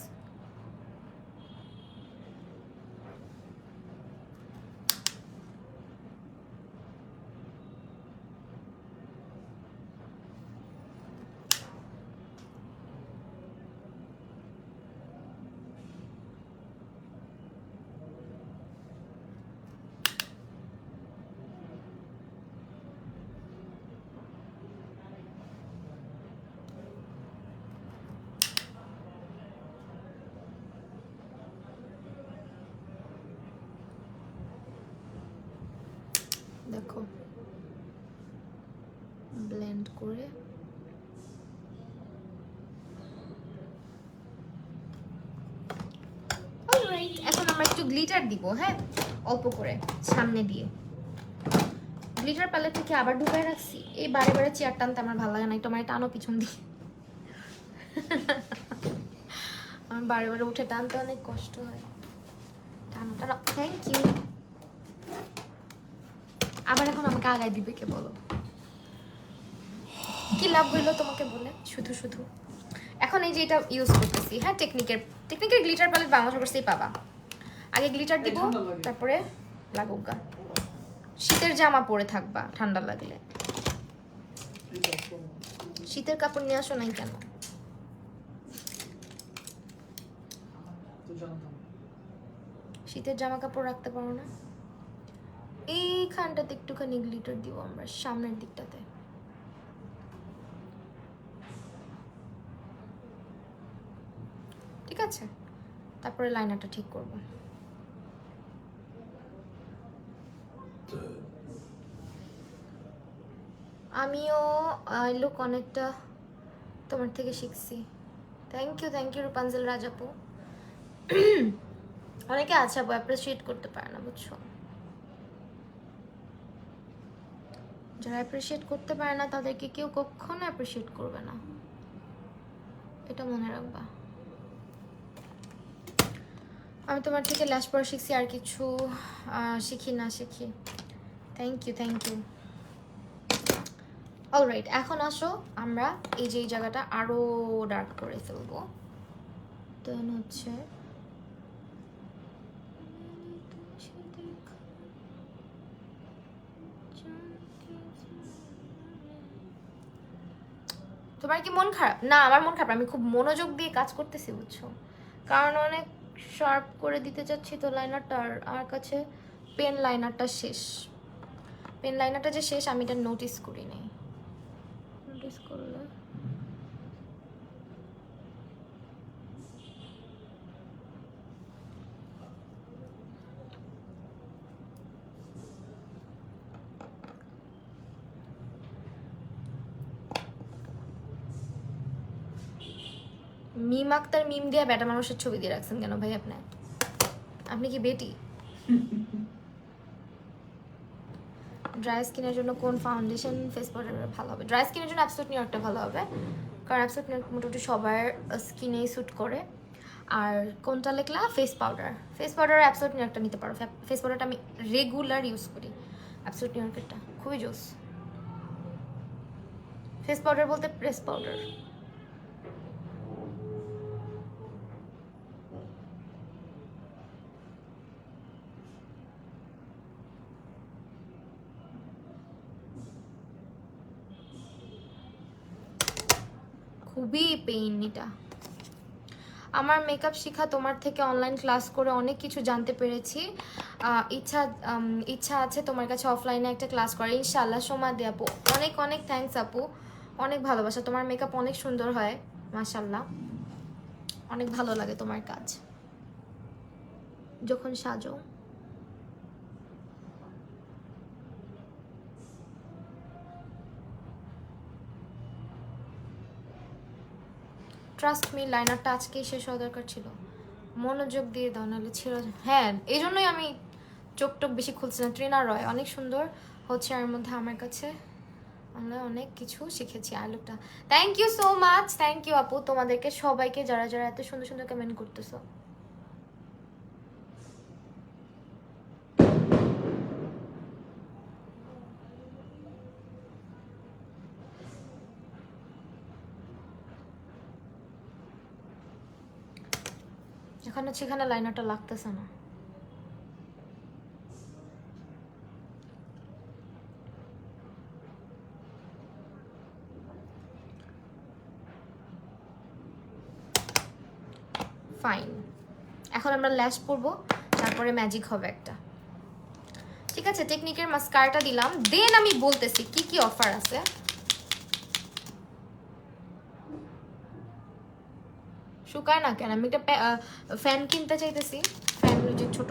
দেখো ব্লেন্ড করে অলরাইট, এখন আমরা একটু গ্লিটার দিব। হ্যাঁ, অল্প করে সামনে দিয়ে। গ্লিটার প্যালেট থেকে আবার ঢুকায় রাখছি, এই বারে বারে চেয়ার টানতে আমার ভালো লাগে না, একটু আমার টানো পিছন দিয়ে। আমার বারে বারে উঠে টানতে অনেক কষ্ট হয়, টানো টানো। Thank you. আবার এখন আমাকে আগায় দিবে কে বলো? কি লাভ হইলো তোমাকে বলে শুধু শুধু? এখন এই যে এটা ইউজ করতেছি, হ্যাঁ টেকনিকের গ্লিটার প্যালেট বাংলা সরকারই পাবা। আগে গ্লিটার দিব, তারপরে লাগুক গা, শীতের জামা পরে থাকবা ঠান্ডা লাগলে। শীতের কাপড় নিয়ে আসো নাই কেন? শীতের জামা কাপড় রাখতে পারো না? এইখানটাতে একটুখানি গ্লিটার দিব আমরা, সামনের দিকটাতে। ঠিক আছে, তারপরে লাইনারটা ঠিক করব। আমিও লুক অনেকটা তোমার থেকে শিখছি। থ্যাংক ইউ রূপাঞ্জল রাজাপু। অনেকে আছে আপু অ্যাপ্রিসিয়েট করতে পারে না, বুঝছো? যারা অ্যাপ্রিসিয়েট করতে পারে না তাদেরকে কেউ কখনো অ্যাপ্রিসিয়েট করবে না, এটা মনে রাখবা। আমি তোমার থেকে ল্যাশ পড়া শিখছি, আর কিছু শিখি না শিখি। Thank you. অলরাইট, এখন আসো আমরা এই যে এই জায়গাটা আরো ডার্ক করে ফেলবো। দেন হচ্ছে তোমার কি মন খারাপ? না, আমার মন খারাপ, আমি খুব মনোযোগ দিয়ে কাজ করতেছি, বুঝছো? কারণ অনেক শার্প করে দিতে চাচ্ছি তো লাইনারটা, আর কাছে পেন লাইনারটা শেষ। পেন লাইনারটা যে শেষ আমি এটা নোটিস করি নাই। নোটিস করলে মিম আক্তার মিম দিয়ে বেটা মানুষের ছবি দিয়ে রাখছেন কেন ভাই? আপনি কি বেটি? ড্রাই স্কিনের জন্য কোন ফাউন্ডেশন ফেস পাউডার ভালো হবে? ড্রাই স্কিনের জন্য অ্যাবসলিউট নিউ ইয়র্কটা ভালো হবে, কারণ অ্যাবসলিউট নিউ ইয়র্ক মোটামুটি সবার স্কিনেই স্যুট করে। আর কোনটা লিখলা? Face powder. Face powder absolute New ইয়র্কটা নিতে পারো। ফেস পাউডারটা আমি রেগুলার ইউজ করি, অ্যাবসলিউট নিউ ইয়র্কেরটা খুবই জোস। ফেস পাউডার বলতে প্রেস পাউডার। খুবই পেইন এটা। আমার মেকআপ শেখা তোমার থেকে অনলাইন ক্লাস করে অনেক কিছু জানতে পেরেছি। ইচ্ছা আছে তোমার কাছে অফলাইনে একটা ক্লাস করে, ইনশাআল্লাহ। সময় দে আপু, অনেক অনেক থ্যাঙ্কস আপু, অনেক ভালোবাসা। তোমার মেকআপ অনেক সুন্দর হয়, মাশাআল্লাহ, অনেক ভালো লাগে তোমার কাজ যখন সাজো। ট্রাস্ট মি, লাইনারটা আজকেই শেষ হওয়া দরকার ছিল। মনোযোগ দিয়ে দাও, নাহলে ছিল। হ্যাঁ, এই জন্যই আমি চোখ টোক বেশি খুলছি না। ট্রেনা রয় অনেক সুন্দর হচ্ছে, এর মধ্যে আমার কাছে আমরা অনেক কিছু শিখেছি। আর লুকটা, thank you so much, thank you আপু তোমাদেরকে সবাইকে যারা যারা এত সুন্দর সুন্দর কমেন্ট করতেছো। এখন হচ্ছে এখানে লাইনারটা লাগতেছে না। ফাইন, এখন আমরা ল্যাশ পরবো, তারপরে ম্যাজিক হবে একটা। ঠিক আছে, টেকনিকের মাস্কারাটা দিলাম। দেন আমি বলতেছি কি কি অফার আছে। শুকায় না কেন? আমি একটা ফ্যান কিনতে চাইতেছি, ফ্যান যে ছোট,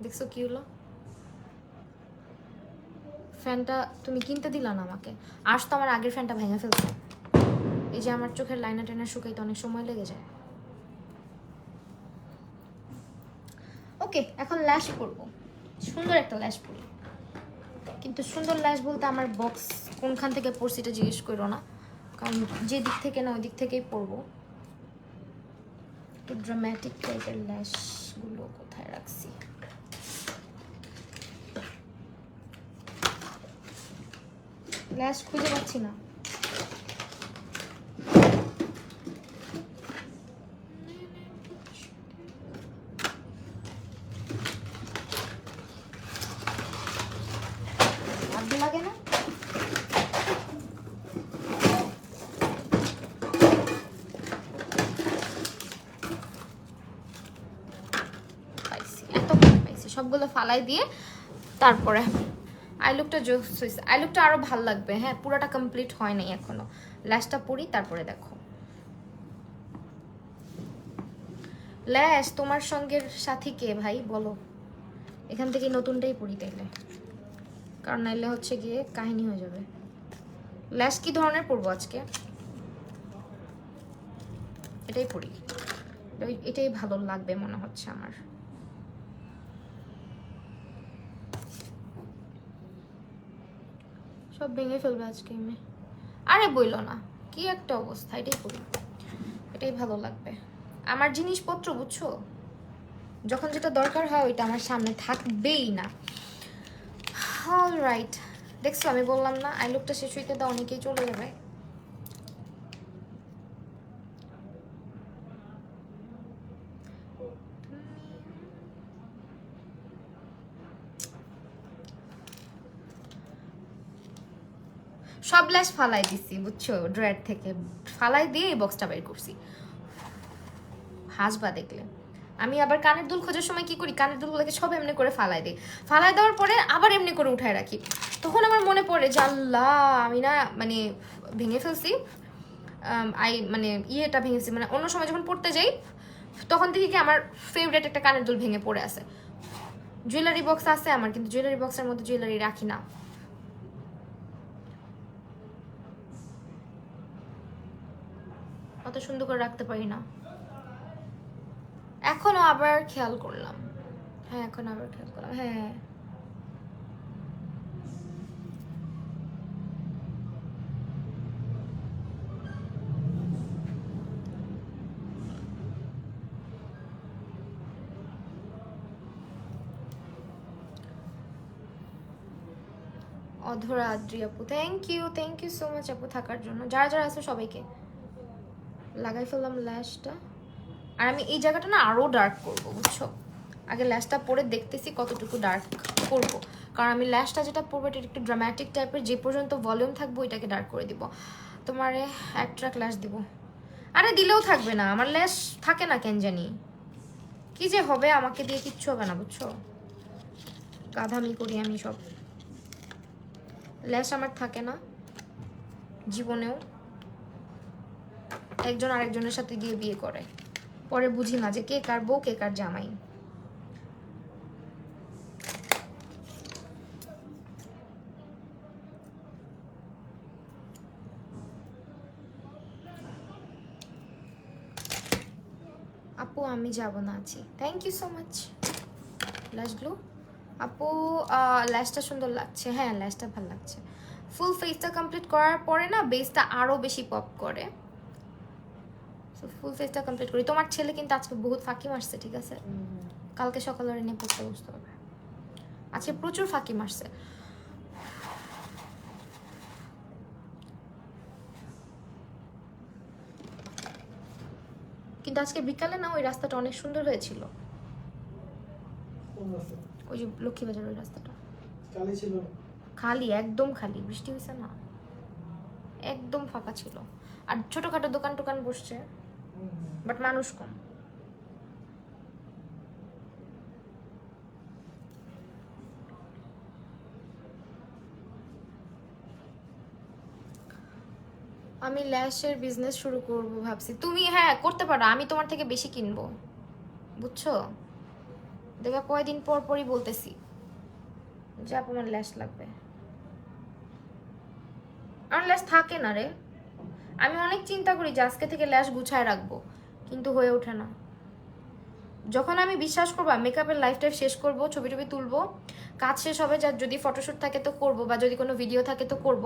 দেখছো কি হলো? ফ্যানটা তুমি কিনতে দিলা না আমাকে, আজ তো আমার আগের ফ্যানটা ভেঙে ফেলছে। এই যে আমার চোখের লাইনার টাইনার শুকাইতে অনেক সময় লেগে যায়। ওকে, এখন ল্যাশ করবো, সুন্দর একটা ল্যাশ পরি। কিন্তু সুন্দর ল্যাশ বলতে আমার বক্স কোনখান থেকে পড়ছি এটা জিজ্ঞেস করো না, কারণ যে দিক থেকে না ওই দিক থেকেই পরবো। একটু ড্রামাটিক টাইপের ল্যাশগুলো কোথায় রাখছি? ল্যাশ খুঁজে পাচ্ছি না। সবগুলো ফালাই দিয়ে তারপরে আই লুকটা জোস হয়েছে। আই লুকটা আরও ভাল লাগবে। হ্যাঁ, পুরোটা কমপ্লিট হয় নাই এখনো। ল্যাশটা পরি তারপরে দেখো। ল্যাশ তোমার সঙ্গের সাথী কে ভাই বলো? এখান থেকে নতুনটাই পড়ি তাইলে, কারণ নাইলে হচ্ছে গিয়ে কাহিনী হয়ে যাবে। ল্যাশ কি ধরনের পরবো আজকে? এটাই পড়ি, এটাই ভালো লাগবে মনে হচ্ছে আমার। সব ভেঙে ফেলবে আজকে আমি। আরে বইলো না, কি একটা অবস্থা। এটাই পড়ি, এটাই ভালো লাগবে। আমার জিনিসপত্র বুঝছো, যখন যেটা দরকার হয় ওইটা আমার সামনে থাকবেই না। অলরাইট, দেখছো আমি বললাম না আই লুকটা শেষ হইতে দাও, অনেকেই চলে যাবে। সব ল্যাশ ফালাই দিছি বুঝছো, ড্রয়ার থেকে ফালাই দিয়ে এই বক্সটা বের করছি। হাসবা দেখলে। আমি আবার কানের দুল খোঁজার সময় কি করি, কানের দুলগুলোকে সব এমনি করে ফালাই দিই। ফালাই দেওয়ার পরে আবার এমনি করে উঠায় রাখি। তখন আমার মনে পড়ে যে আল্লাহ, আমি না মানে ভেঙে ফেলছি, মানে ইয়েটা ভেঙেছি। মানে অন্য সময় যখন পড়তে যাই তখন থেকে কি আমার ফেভারিট একটা কানের দুল ভেঙে পড়ে আছে। জুয়েলারি বক্স আছে আমার, কিন্তু জুয়েলারি বক্সের মধ্যে জুয়েলারি রাখি না। অত সুন্দর করে রাখতে পারি না। এখনো আবার খেয়াল করলাম। হ্যাঁ, এখন আবার খেয়াল করলাম। হ্যাঁ, অধরা আদ্রি আপু, থ্যাংক ইউ সো মাচ আপু থাকার জন্য। যারা যারা আছে সবাইকে লাগাই ফেললাম ল্যাশটা। আর আমি এই জায়গাটা না আরও ডার্ক করব বুঝছো। আগে ল্যাশটা পরে দেখতেছি কতটুকু ডার্ক করব, কারণ আমি ল্যাশটা যেটা পরবো এটা একটু ড্রামাটিক টাইপের। যে পর্যন্ত ভলিউম থাকবো এটাকে ডার্ক করে দিব। তোমারে এক ট্রাক ল্যাশ দিব। আরে দিলেও থাকবে না, আমার ল্যাশ থাকে না কেন জানি। কি যে হবে, আমাকে দিয়ে কিচ্ছু হবে না বুঝছো। গাধামি করি আমি সব। ল্যাশ আমার থাকে না জীবনেও। একজন আরেকজনের সাথে গিয়ে বিয়ে করে, পরে বুঝি না যে কে কার বউ কে কার জামাই। আপু আমি যাব না, আছি। থ্যাংক ইউ সো মাচ ল্যাশ গ্লো আপু। ল্যাশটা সুন্দর লাগছে। হ্যাঁ, ল্যাশটা ভালো লাগছে। ফুল ফেসটা কমপ্লিট করার পরে না বেসটা আরও বেশি পপ করে। ফুল ফেসটা কমপ্লিট করি। তোমার ছেলে কিন্তু আজকে বহুত ফাঁকি মারছে, ঠিক আছে? কালকে সকালে নিয়ে পড়তে বসতে হবে। আজকে প্রচুর ফাঁকি মারছে। কিন্তু আজকে বিকালে না ওই রাস্তাটা অনেক সুন্দর হয়েছিল। ওই যে লক্ষ্মীবাজার ওই রাস্তাটা খালি ছিল, খালি একদম খালি। বৃষ্টি হয়েছে না, একদম ফাঁকা ছিল। আর ছোটখাটো দোকান টোকান বসছে, বাট মানুষ কম। আমি ল্যাশের বিজনেস শুরু করব ভাবছি। তুমি হ্যাঁ করতে পারো, আমি তোমার থেকে বেশি কিনবো বুঝছো। দেখবে কয়দিন পর পরই বলতেছি যে আপু আমার ল্যাশ লাগবে। আমার ল্যাশ থাকে না রে। আমি অনেক চিন্তা করি যে আজকে থেকে ল্যাশ গুছায় রাখবো, কিন্তু হয়ে ওঠে না। যখন আমি বিশ্বাস করবো মেকআপের লাইফটাইম শেষ করব, ছবি টবি তুলবো, কাজ শেষ হবে, যার যদি ফটোশ্যুট থাকে তো করব, বা যদি কোনো ভিডিও থাকে তো করব।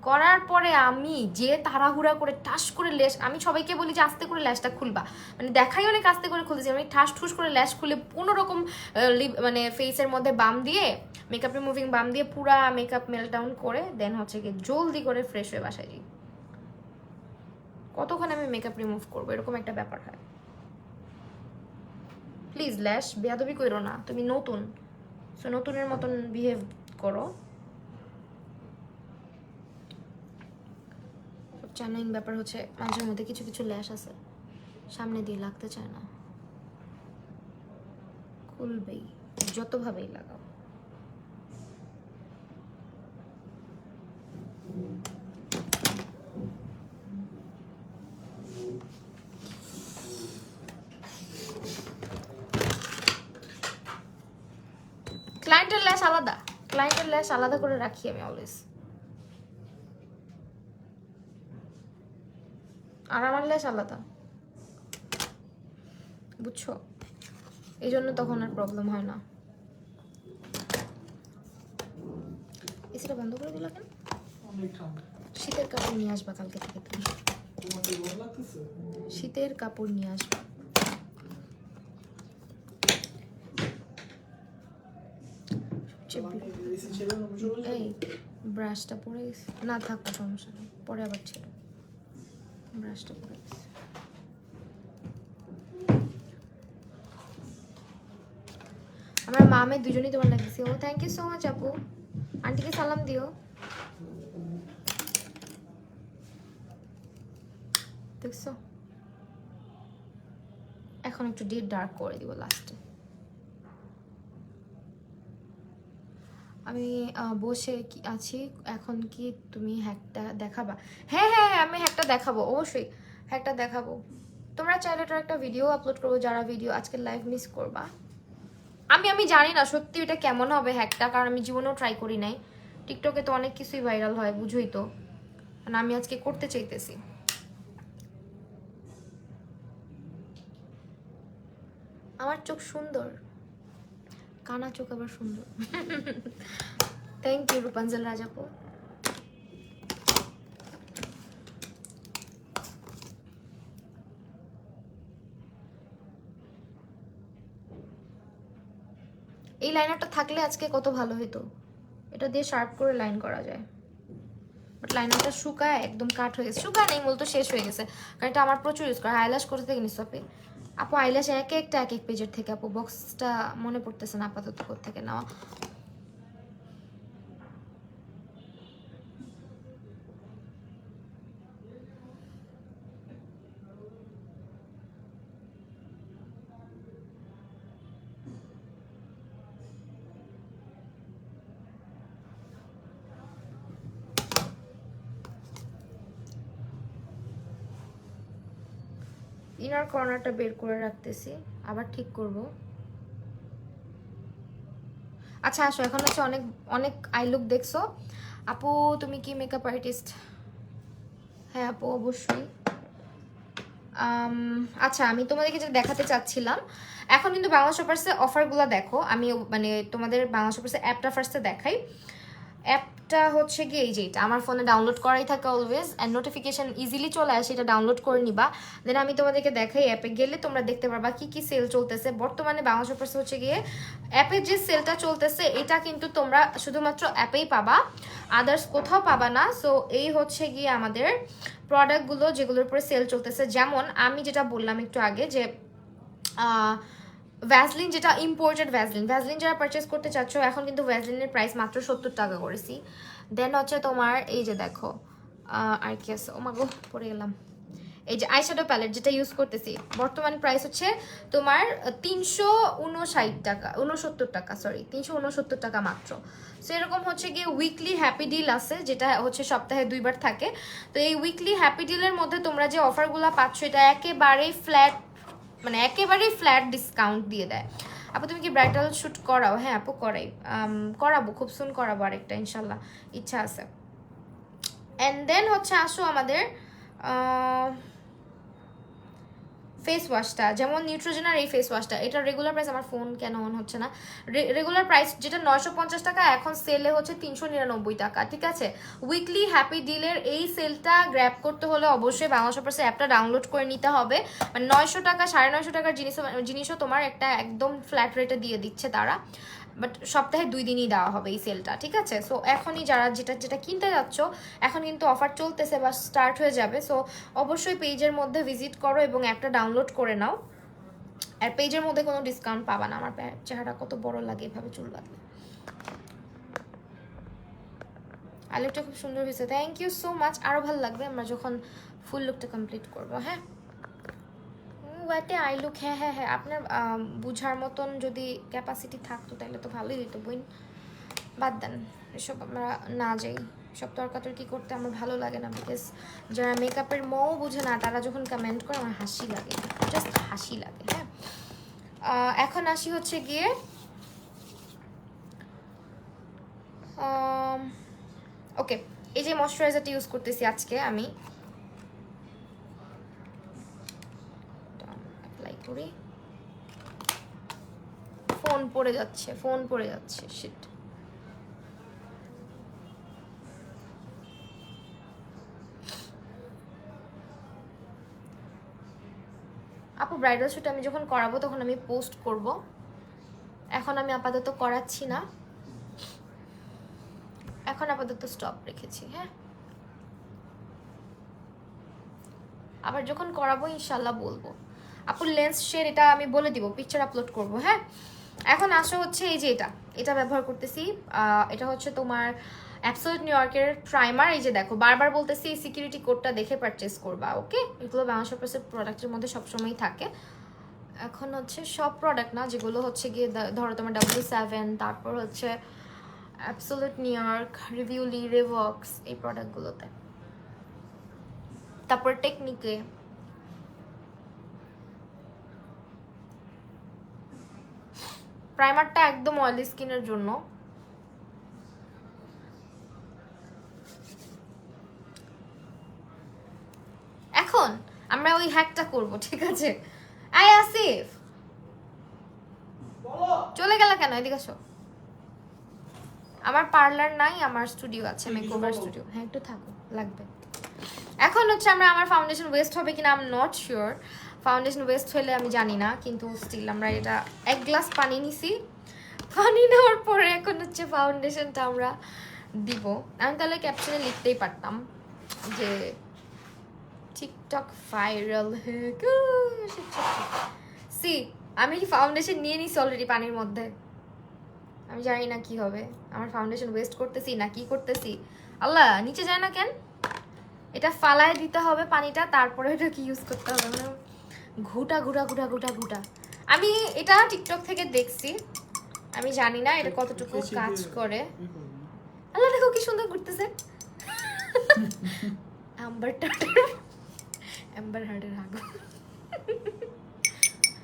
করার পরে আমি যে তাড়াহুড়া করে টাস করে ল্যাশ, আমি সবাইকে বলি যে আস্তে করে ল্যাশটা খুলবা, মানে দেখাই অনেক আস্তে করে খুলতেছি। আমি ঠাস ঠুস করে ল্যাশ খুলে কোনো রকম মানে ফেসের মধ্যে বাম দিয়ে, মেকআপ রিমুভিং বাম দিয়ে পুরা মেকআপ মেলটাউন করে দেন হচ্ছে কি জলদি করে ফ্রেশ হয়ে বাসায় যাই। কতক্ষণ আমি মেকআপ রিমুভ করবো, এরকম একটা ব্যাপার হয়। প্লিজ ল্যাশ বেয়াদবি করো না, তুমি নতুন, সো নতুনের মতন বিহেভ করো। চ্যানেলিং ব্যাপার হচ্ছে মাঝে মধ্যে কিছু কিছু ল্যাশ আছে সামনে দিয়ে লাগতে চায় না, খুলবেই। যতভাবেই লাগাও। ক্লায়েন্টের ল্যাশ আলাদা, ক্লায়েন্টের ল্যাশ আলাদা করে রাখি আমি অলওয়েজ, আর আমার ল্যাশ আলাদা, বুঝছো? এই জন্য তখন আর প্রবলেম হয় না। এসিটা বন্ধ করে দিল কেন? শীতের কাপড় নিয়ে আসবা কালকে থেকে তুমি, শীতের কাপড় নিয়ে আসবা। এই ব্রাশটা পরে গেছে না, থাক সমস্যা নেই, পরে আবার ছিল, ব্রাশটা পরে গেছে। আমরা মামে দুজনেই তোমার লাগতেছি। ও থ্যাংক ইউ সো মাচ আপু, আন্টিকে সালাম দিও। দেখছো, এখন একটু ডিপ ডার্ক করে দিব লাস্টে। আমি বসে কি আছি এখন, কি তুমি হ্যাকটা দেখাবা? হ্যাঁ হ্যাঁ হ্যাঁ, আমি হ্যাকটা দেখাবো, অবশ্যই হ্যাকটা দেখাবো। তোমরা চাইলে তো একটা ভিডিও আপলোড করবো, যারা ভিডিও আজকে লাইভ মিস করবা। আমি জানি না সত্যি এটা কেমন হবে হ্যাকটা, কারণ আমি জীবনেও ট্রাই করি নাই। টিকটকে তো অনেক কিছুই ভাইরাল হয়, বুঝোই তো, মানে আমি আজকে করতে চাইতেছি। আমার চোখ সুন্দর, কানা চোখ আবার সুন্দর। থ্যাংক ইউ রূপাঞ্জল রাজাপু। এই লাইনারটা থাকলে আজকে কত ভালো হতো, এটা দিয়ে শার্প করে লাইন করা যায়, বাট লাইনারটা শুকায় একদম কাট হয়ে গেছে, শুকায় নেই মূলত শেষ হয়ে গেছে, কারণ এটা আমার প্রচুর ইউজ করা। আইল্যাশ কোথা থেকে নিচ্ছ আপনি? আপু আইল্যাশ এক একটা এক এক পেজের থেকে, আপু বক্সটা মনে পড়তেছে না আপাতত কোথা থেকে নেওয়া। ইনার কর্নারটা বের করে রাখতেছি, আবার ঠিক করব। আচ্ছা আসো, এখন হচ্ছে অনেক অনেক আই লুক দেখছো। আপু তুমি কি মেকআপ আর্টিস্ট? হ্যাঁ আপু অবশ্যই। আচ্ছা আমি তোমাদেরকে যেটা দেখাতে চাচ্ছিলাম, এখন কিন্তু বাংলা শপার্সে অফারগুলো দেখো। আমি মানে তোমাদের বাংলা শপার্সে অ্যাপটা ফার্স্টে দেখাই। অ্যাপটা হচ্ছে কি এই যে এটা আমার ফোনে ডাউনলোড করাই থাকে অলওয়েজ, অ্যান্ড নোটিফিকেশন ইজিলি চলে আসে, এটা ডাউনলোড করে নিবা। দেন আমি তোমাদেরকে দেখাই, অ্যাপে গেলে তোমরা দেখতে পারবা কি কি সেল চলতেছে বর্তমানে বাংলা শপার্সে। হচ্ছে গিয়ে অ্যাপে যে সেলটা চলতেছে এটা কিন্তু তোমরা শুধুমাত্র অ্যাপেই পাবা, আদার্স কোথাও পাবা না। সো এই হচ্ছে গিয়ে আমাদের প্রোডাক্টগুলো যেগুলোর উপরে সেল চলতেছে। যেমন আমি যেটা বললাম একটু আগে যে ভ্যাসলিন, যেটা ইম্পোর্টেড ভ্যাসলিন যারা পারচেস করতে চাচ্ছ, এখন কিন্তু ভ্যাসলিনের প্রাইস মাত্র 70 টাকা করেছি। দেন হচ্ছে তোমার এই যে দেখো আর কি আছে, ও মাগো পড়ে গেলাম, এই যে আইশ্যাডো প্যালেট যেটা ইউজ করতেছি, বর্তমান প্রাইস হচ্ছে তোমার 359 টাকা, 69 টাকা, সরি 369 টাকা মাত্র। সো এরকম হচ্ছে গিয়ে উইকলি হ্যাপি ডিল আছে, যেটা হচ্ছে সপ্তাহে 2বার থাকে। তো এই উইকলি হ্যাপি ডিলের মধ্যে তোমরা যে অফারগুলো পাচ্ছ, এটা একেবারেই ফ্ল্যাট, মানে একেবারেই ফ্ল্যাট ডিসকাউন্ট দিয়ে দেয়। আপু তুমি কি ব্রাইডাল শ্যুট করাও? হ্যাঁ আপু করাই, করাবো খুব সুন, করাবো আরেকটা ইনশাল্লাহ, ইচ্ছা আছে। অ্যান্ড দেন হচ্ছে আসো আমাদের ফেস ওয়াশটা, যেমন নিউট্রোজেনার এই ফেস ওয়াশটা, এটা রেগুলার প্রাইস, আমার ফোন কেন অন হচ্ছে না, রেগুলার প্রাইস যেটা 950 টাকা, এখন সেলে হচ্ছে 399 টাকা, ঠিক আছে। উইকলি হ্যাপি ডিলের এই সেলটা গ্র্যাব করতে হলে অবশ্যই বাংলা শপার্সের অ্যাপটা ডাউনলোড করে নিতে হবে। মানে 900 টাকা 950 টাকার জিনিসও তোমার একটা একদম ফ্ল্যাট রেটে দিয়ে দিচ্ছে তারা, বাট সপ্তাহে 2 দিনই দেওয়া হবে এই সেলটা, ঠিক আছে। সো এখনই যারা যেটা কিনতে যাচ্ছ, এখন কিন্তু অফার চলতেছে বা স্টার্ট হয়ে যাবে। সো অবশ্যই পেজের মধ্যে ভিজিট করো এবং অ্যাপটা ডাউনলোড করে নাও। আর পেজের মধ্যে কোনো ডিসকাউন্ট পাবা না। আমার চেহারা কত বড় লাগে এভাবে চুল বাঁধলে। আইলুকটা খুব সুন্দর হয়েছে, থ্যাংক ইউ সো মাচ। আরও ভালো লাগবে আমরা যখন ফুল লুকটা কমপ্লিট করবো। হ্যাঁ হোয়াটে আই লুক, হ্যাঁ হ্যাঁ হ্যাঁ, আপনার বুঝার মতন যদি ক্যাপাসিটি থাকতো তাহলে তো ভালোই হতো বোন। বাদ দেন এসব, আমরা না যাই, সব তর্কাতর্কি করতে আমার ভালো লাগে না। বিকজ যারা মেকআপের মও বুঝে না তারা যখন কমেন্ট করে আমার হাসি লাগে, জাস্ট হাসি লাগে। হ্যাঁ, এখন আসি হচ্ছে গিয়ে ওকে, এই যে ময়শ্চারাইজারটা ইউজ করতেছি আজকে আমি, অ্যাপ্লাই করি। ফোন পড়ে যাচ্ছে, ফোন পড়ে যাচ্ছে, শিট। আপু ব্রাইডাল শ্যুট আমি যখন করাবো তখন আমি পোস্ট করব, এখন আমি আপাতত করাচ্ছি না, এখন আপাতত স্টপ রেখেছি। হ্যাঁ, আবার যখন করাবো ইনশাল্লাহ বলবো। আপু লেন্স শেড এটা আমি বলে দিব, পিকচার আপলোড করব। হ্যাঁ, এখন আসা হচ্ছে এই যে এটা ব্যবহার করতেছি, এটা হচ্ছে তোমার অ্যাবসলিউট নিউ ইয়র্কের প্রাইমার। এই যে দেখো, বারবার বলতেছি সিকিউরিটি কোডটা দেখে পারচেস করবা, ওকে? এগুলো বাংলাদেশ প্রেসের প্রোডাক্টের মধ্যে সবসময়ই থাকে। এখন হচ্ছে সব প্রোডাক্ট না, যেগুলো হচ্ছে গিয়ে ধরো তোমার W7, তারপর হচ্ছে অ্যাবসলিউট নিউ ইয়র্ক, রিভিউলি, রিভক্স, এই প্রোডাক্টগুলোতে, তারপর টেকনিকে। প্রাইমারটা একদম অয়েলি স্কিনের জন্য। এখন আমরা ওই হ্যাকটা করব, ঠিক আছে? আই আসিফ চলে গেল কেন? এদিকে আসো। আমার পার্লার নাই, আমার স্টুডিও আছে, মেকওভার স্টুডিও। হ্যাঁ, একটু থাকো, লাগবে। এখন হচ্ছে আমার ফাউন্ডেশন ওয়েস্ট হবে কিনা I am not sure. Foundation West হলে আমি জানি না, কিন্তু স্টিল আমরা এটা 1 গ্লাস পানি নিছি, পানি নেওয়ার পরে এখন হচ্ছে ফাউন্ডেশনটা আমরা দিব। আমি তাহলে ক্যাপশনে লিখতেই পারতাম যে টিকটক ভাইরাল সি, আমি কি ফাউন্ডেশন নিয়ে নিছি অলরেডি পানির মধ্যে। আমি জানি না কি হবে, আমার ফাউন্ডেশন ওয়েস্ট করতেছি না কি করতেছি। আল্লাহ, নিচে যায় না কেন? এটা ফালায় দিতে হবে পানিটা, তারপরে এটা কি ইউজ করতে হবে, মানে ঘুটা ঘুটা ঘুটা ঘুটা ঘুটা। আমি এটা টিকটক থেকে দেখছি, আমি জানি না এটা কতটুকু কাজ করে। আল্লাহ, দেখো কি সুন্দর ঘুরতেছে। অ্যাম্বার হার্টের আগুন।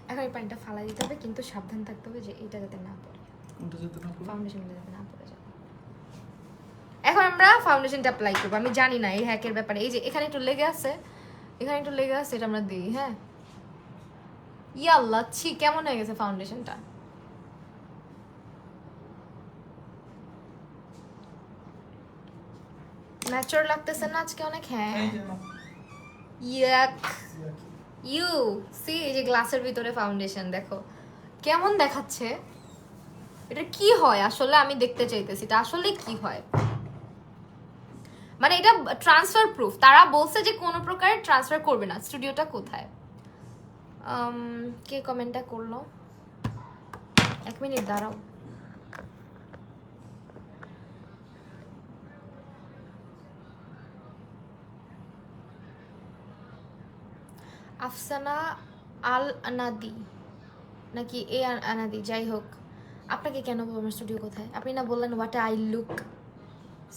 এখন এই পানিটা ফালাই দিতে হবে, কিন্তু সাবধান থাকতে হবে যে এটা যাতে না পড়ে, ফাউন্ডেশন যাতে না পড়ে যায়। এখন আমরা ফাউন্ডেশনটা অ্যাপ্লাই করবো। আমি জানি না এই হ্যাকের ব্যাপারে। এই যে এখানে একটু লেগে আছে, এখানে একটু লেগে আছে, এটা আমরা দিই। হ্যাঁ, ইয়াল্লাহ, ছি, কেমন হয়ে গেছে ফাউন্ডেশনটা। ম্যাচিওর লাগতেছে না আজকে অনেক? হ্যাঁ, ইয়াক ইউ সি, এই যে গ্লাসের ভিতরে ফাউন্ডেশন দেখো কেমন দেখাচ্ছে। এটা কি হয় আসলে? আমি দেখতে চাইতেছি এটা আসলে কি হয়। মানে এটা ট্রান্সফার প্রুফ, তারা বলছে যে কোনো প্রকার ট্রান্সফার করবে না। স্টুডিওটা কোথায়? কে কমেন্টটা করলো? 1 মিনিট দাঁড়াও। আফসানা আল আনাদি নাকি এ আনাদি, যাই হোক, আপনাকে কেন বলবো আমার স্টুডিও কোথায়? আপনি না বললেন হোয়াট আই লুক,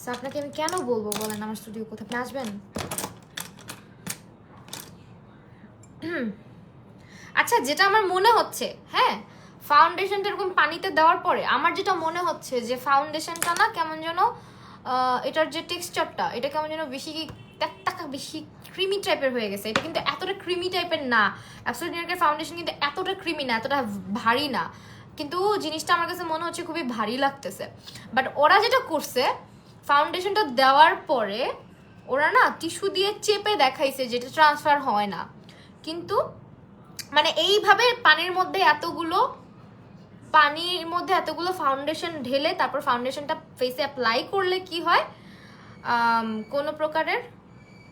সো আপনাকে আমি কেন বলবো বলেন আমার স্টুডিও কোথায়? আপনি আসবেন? আচ্ছা, যেটা আমার মনে হচ্ছে, হ্যাঁ, ফাউন্ডেশনটা এরকম পানিতে দেওয়ার পরে আমার যেটা মনে হচ্ছে যে ফাউন্ডেশনটা না কেমন যেন এটার যে টেক্সচারটা, এটা কেমন যেন বেশি বেশি ক্রিমি টাইপের হয়ে গেছে। এটা কিন্তু এতটা ক্রিমি টাইপের না। অ্যাবসলিউট নিউ ইয়র্কের ফাউন্ডেশন কিন্তু এতটা ক্রিমি না, এতটা ভারী না, কিন্তু জিনিসটা আমার কাছে মনে হচ্ছে খুবই ভারী লাগতেছে। বাট ওরা যেটা করছে, ফাউন্ডেশনটা দেওয়ার পরে ওরা না টিস্যু দিয়ে চেপে দেখাইছে যেটা ট্রান্সফার হয় না। কিন্তু মানে এইভাবে পানির মধ্যে এতগুলো ফাউন্ডেশন ঢেলে তারপর ফাউন্ডেশনটা ফেসে অ্যাপ্লাই করলে কি হয়, কোনো প্রকারের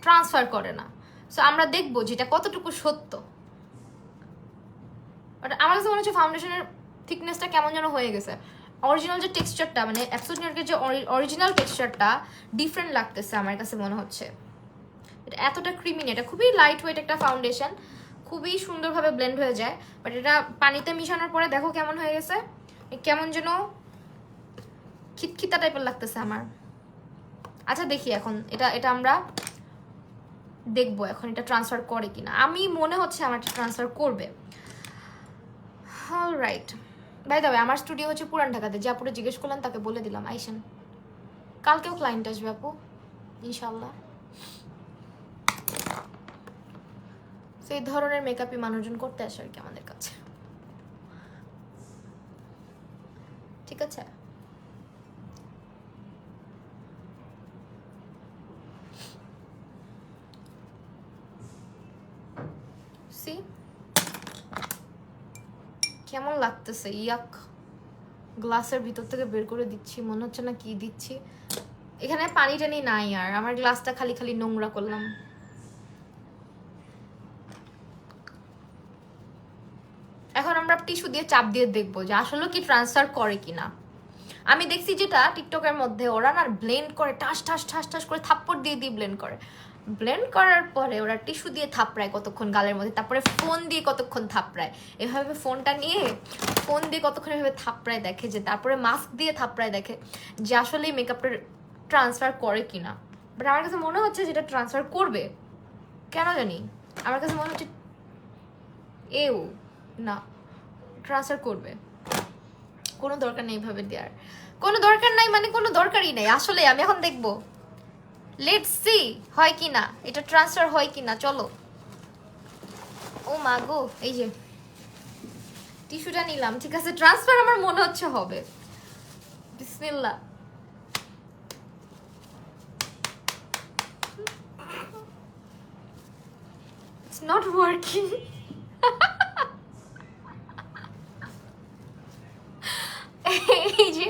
ট্রান্সফার করে না। সো আমরা দেখবো যেটা কতটুকু সত্য। বাট আমার কাছে মনে হচ্ছে ফাউন্ডেশনের থিকনেসটা কেমন যেন হয়ে গেছে। অরিজিনাল যে টেক্সচারটা, মানে অ্যাবসলিউট নিউ ইয়র্কের যে অরিজিনাল টেক্সচারটা ডিফারেন্ট লাগতেছে আমার কাছে মনে হচ্ছে। এটা এতটা ক্রিমি না, এটা খুবই লাইট ওয়েট একটা ফাউন্ডেশন, খুবই সুন্দরভাবে ব্লেন্ড হয়ে যায়, বাট এটা পানিতে মিশানোর পরে দেখো কেমন হয়ে গেছে, কেমন যেন খিটখিটা টাইপের লাগতেছে আমার। আচ্ছা দেখি এখন এটা আমরা দেখবো এখন এটা ট্রান্সফার করে কিনা। আমি মনে হচ্ছে আমার ট্রান্সফার করবে। অলরাইট, বাই দ্য ওয়ে আমার স্টুডিও হচ্ছে পুরান ঢাকাতে, যে আপুরে জিজ্ঞেস করলাম তাকে বলে দিলাম আইসেন, কালকেও ক্লায়েন্ট আসবে আপু ইনশাল্লাহ। সেই ধরনের মেকআপই মানুষজন করতে আসে আর কি আমাদের কাছে, ঠিক আছে। সি কেমন লাগতেছে, ইয়াক, গ্লাসের ভিতর থেকে বের করে দিচ্ছি, মনে হচ্ছে না কি দিচ্ছি। এখানে পানি টানি নাই, আর আমার গ্লাসটা খালি খালি নোংরা করলাম। এখন আমরা টিস্যু দিয়ে চাপ দিয়ে দেখবো যে আসলে কি ট্রান্সফার করে কিনা। আমি দেখছি যেটা টিকটকের মধ্যে ওরা না ব্লেন্ড করে, ঠাস ঠাস ঠাস ঠাস করে থাপ্পড় দিয়ে দিয়ে ব্লেন্ড করে, ব্লেন্ড করার পরে ওরা টিস্যু দিয়ে থাপড়ায় কতক্ষণ গালের মধ্যে, তারপরে ফোন দিয়ে কতক্ষণ থাপড়ায়, এভাবে ফোনটা নিয়ে ফোন দিয়ে কতক্ষণ এভাবে থাপড়ায় দেখে, যে তারপরে মাস্ক দিয়ে থাপড়ায় দেখে যে আসলে মেকআপটা ট্রান্সফার করে কিনা। বাট আমার কাছে মনে হচ্ছে যেটা ট্রান্সফার করবে, কেন জানি আমার কাছে মনে হচ্ছে এও না, ট্রান্সফার করবে। কোনো দরকার নেই এইভাবে দেওয়ার, কোনো দরকার নাই, মানে কোনো দরকারই নেই আসলে। আমি এখন দেখবো, লেটস সি হয় কি না, এটা ট্রান্সফার হয় কি না। চলো, ও মা গো, এই যে টিস্যুটা নিলাম, ঠিক আছে, ট্রান্সফার আমার মনে হচ্ছে হবে। বিসমিল্লাহ। It's not working. এই যে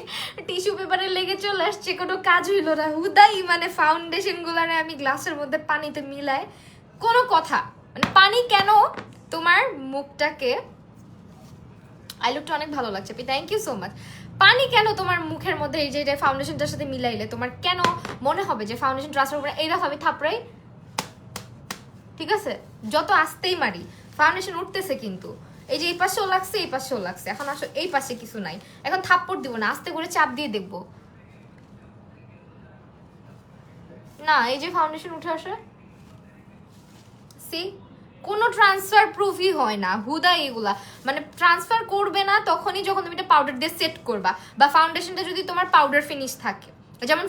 টিস্যু পেপারে লেগে চলে আসছে, কোনো কাজ হইল না। হুদাই মানে ফাউন্ডেশন গুলারে আমি গ্লাসের মধ্যে পানিতে মিলাই, কোনো কথা মানে পানি কেন তোমার মুখটাকে, আই লুকটা অনেক ভালো লাগছে, থ্যাংক ইউ সো মাচ। পানি কেন তোমার মুখের মধ্যে এই যে এটা ফাউন্ডেশনটার সাথে মিলাইলে তোমার কেন মনে হবে যে ফাউন্ডেশন ট্রান্সফার করে? এইরকম আমি থাপড়াই, ঠিক আছে, যত আসতেই মারি ফাউন্ডেশন উঠতেছে, কিন্তু এই যে এই পাশেও লাগছে, এই পাশেও লাগছে, এখন আসলে এই পাশে কিছু নাই, এখন থাপ্পড় দিব না, আস্তে করে চাপ দিয়ে দেখবো। না, এই যে ফাউন্ডেশন উঠে আসে, সি কোনো ট্রান্সফার প্রুফই হয় না হুদা। এগুলা মানে ট্রান্সফার করবে না তখনই যখন তুমি এটা পাউডার দিয়ে সেট করবা, বা ফাউন্ডেশনটা যদি তোমার পাউডার ফিনিশ থাকে, যেমন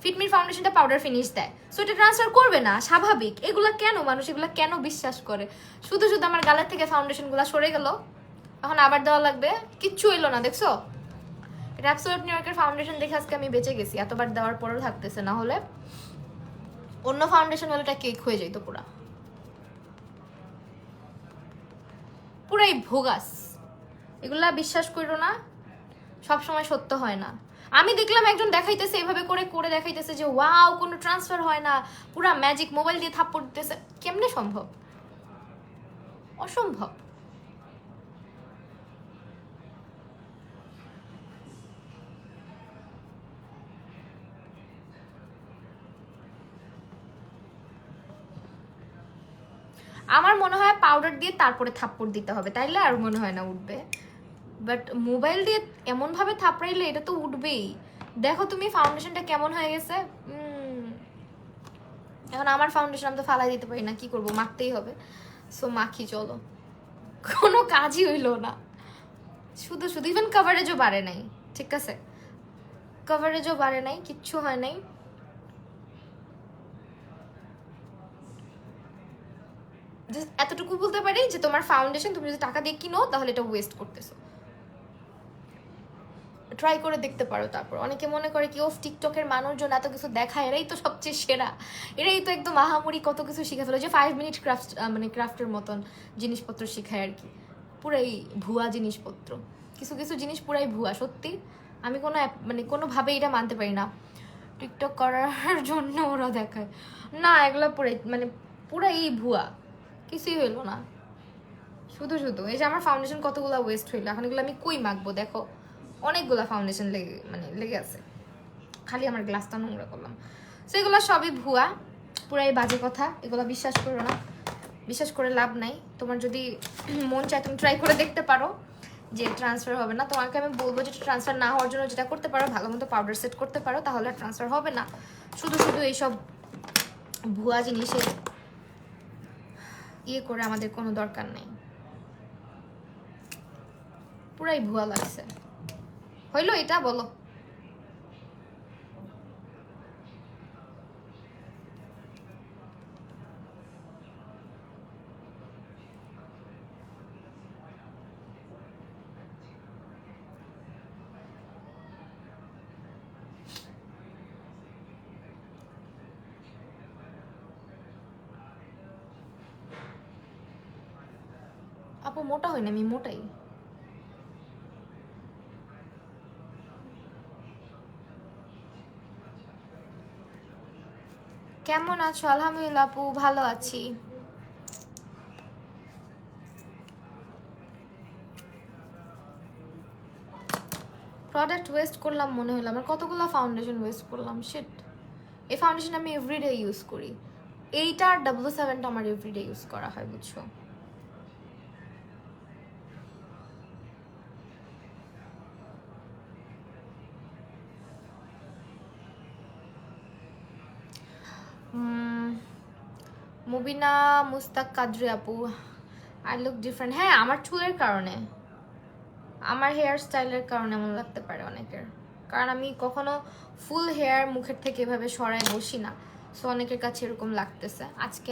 ফিটমির ফাউন্ডেশনটা পাউডার ফিনিশ দেয়, সো এটা ট্রান্সফার করবে না, স্বাভাবিক। এগুলা কেন মানুষ এগুলা কেন বিশ্বাস করে? শুধু শুধু আমার গালের থেকে ফাউন্ডেশনগুলো সরে গেল, এখন আবার দেওয়া লাগবে, কিচ্ছু হইলো না, দেখছো? এটা অ্যাবসোলিউট নিউ ইয়র্কের ফাউন্ডেশন দেখে আজকে আমি বেঁচে গেছি, এতবার দেওয়ার পরেও থাকতেছে, না হলে অন্য ফাউন্ডেশন হলে এটা কেক হয়ে যেত পুরা, পুরাই ভোগাস। এগুলা বিশ্বাস করো না, সব সময় সত্য হয় না। আমি দেখলাম একজন দেখাইতেছে এভাবে করে করে দেখাইতেছে যে ওয়াও কোনো ট্রান্সফার হয় না, পুরা ম্যাজিক, মোবাইল দিয়ে থাপ্পড় দিতেছে। কেমনে সম্ভব? অসম্ভব। আমার মনে হয় পাউডার দিয়ে তারপরে থাপ্পড় দিতে হবে, তাইলে আর মনে হয় না উঠবে। বাট মোবাইল দিয়ে এমন ভাবে থাপড়াইলে এটা তো উঠবেই। দেখো তুমি ফাউন্ডেশনটা কেমন হয়ে গেছে। এখন আমার ফাউন্ডেশন আমি তো ফালাই দিতে পারি না, কি করবো, মাখতেই হবে। সো মাখি, চলো। কোনো কাজই হইলো না, শুধু শুধু। ইভেন কভারেজও বাড়ে নাই, ঠিক আছে, কভারেজও বাড়ে নাই, কিচ্ছু হয় নাই। এতটুকু বলতে পারি যে তোমার ফাউন্ডেশন তুমি যদি টাকা দিয়ে কিনো তাহলে এটা ওয়েস্ট করতেছো। ট্রাই করে দেখতে পারো। তারপর অনেকে মনে করে কি ও টিকটকের মানুষজন এত কিছু দেখায়, এরাই তো সবচেয়ে সেরা, এরাই তো একদম আহামরি কত কিছু শিখে ফেলো, যে 5 মিনিট ক্রাফট মানে ক্রাফটের মতন জিনিসপত্র শিখায় আর কি। পুরাই ভুয়া জিনিসপত্র, কিছু কিছু জিনিস পুরাই ভুয়া, সত্যি। আমি কোনো মানে কোনোভাবে এটা মানতে পারি না টিকটক করার জন্য ওরা দেখায় না, এগুলো পুরাই মানে পুরাই ভুয়া, কিছুই হইলো না, শুধু শুধু। এই যে আমার ফাউন্ডেশন কতগুলো ওয়েস্ট হইলো, এখন এগুলো আমি কই মাখবো? দেখো অনেকগুলো ফাউন্ডেশন লেগে আছে, খালি আমার গ্লাসটা নোংরা করলাম। সো এগুলো সবই ভুয়া, পুরাই বাজে কথা, এগুলো বিশ্বাস করো না। বিশ্বাস করে লাভ নাই। তোমার যদি মন চায় তুমি ট্রাই করে দেখতে পারো যে ট্রান্সফার হবে না। তোমাকে আমি বলবো যে ট্রান্সফার না হওয়ার জন্য যেটা করতে পারো, ভালো মতো পাউডার সেট করতে পারো, তাহলে ট্রান্সফার হবে না। শুধু শুধু এইসব ভুয়া জিনিসের ইয়ে করে আমাদের কোনো দরকার নেই। পুরাই ভুয়া লাগছে। হইলো এটা বলো? আপু মোটা হয় না, আমি মোটাই। কেমন আছো? আলহামদুলিল্লাহ আপু, ভালো আছি। প্রোডাক্ট ওয়েস্ট করলাম মনে হলো আমার, কতগুলো ফাউন্ডেশন ওয়েস্ট করলাম। শিট। এই ফাউন্ডেশন আমি এভরিডে ইউজ করি। এইটা আর W7টা আমার এভরিডে ইউজ করা হয়, বুঝছো? মুবিনা মুস্তাক কাদরি আপু, আই লুক ডিফারেন্ট। হ্যাঁ, আমার চুলের কারণে, আমার হেয়ার স্টাইলের কারণে এমন লাগতে পারে অনেকের। কারণ আমি কখনো ফুল হেয়ার মুখের থেকে এভাবে সরাই বসি না, সো অনেকের কাছে এরকম লাগতেছে। আজকে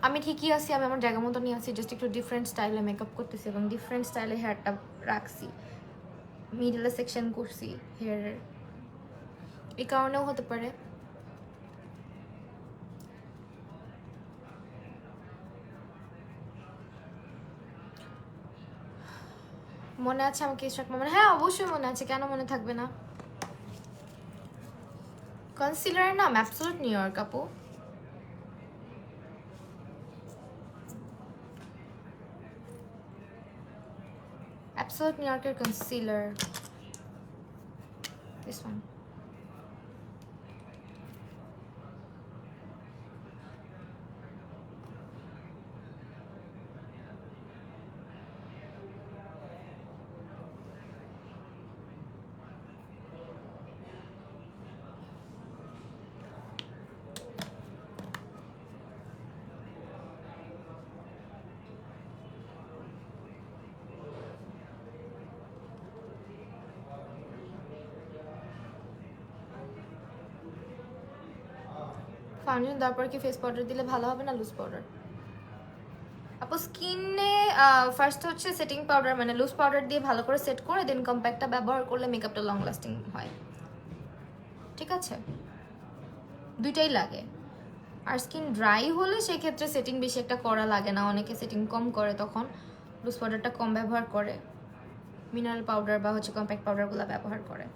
আমি ঠিকই আছি, আমি আমার জায়গা মতো নিয়ে আছি, জাস্ট একটু ডিফারেন্ট স্টাইলে মেকআপ করতেছি এবং ডিফারেন্ট স্টাইলে হেয়ারটা রাখছি, মিডলে সেকশন করছি হেয়ারের, এই কারণেও হতে পারে। মনে আছে আমাকে ইসরাক মামুন? হ্যাঁ অবশ্যই মনে আছে, কেন মনে থাকবে না। কনসিলারের নাম অ্যাবসোলিউট নিউ ইয়র্ক আপু। অ্যাবসোলিউট নিউ ইয়র্কের কনসিলার, দিস ওয়ান। ফাউন্ডেশন তারপর কি ফেস পাউডার দিলে ভালো হবে না লুজ পাউডার? আপু স্কিনে ফার্স্ট হচ্ছে সেটিং পাউডার, মানে লুজ পাউডার দিয়ে ভালো করে সেট করে দেন কম্প্যাক্টটা ব্যবহার করলে মেকআপটা লং লাস্টিং হয়। ঠিক আছে, দুইটাই লাগে। আর স্কিন ড্রাই হলে সেক্ষেত্রে সেটিং বেশি একটা করা লাগে না, অনেকে সেটিং কম করে, তখন লুজ পাউডারটা কম ব্যবহার করে, মিনারেল পাউডার বা হচ্ছে কম্প্যাক্ট পাউডারগুলো ব্যবহার করে।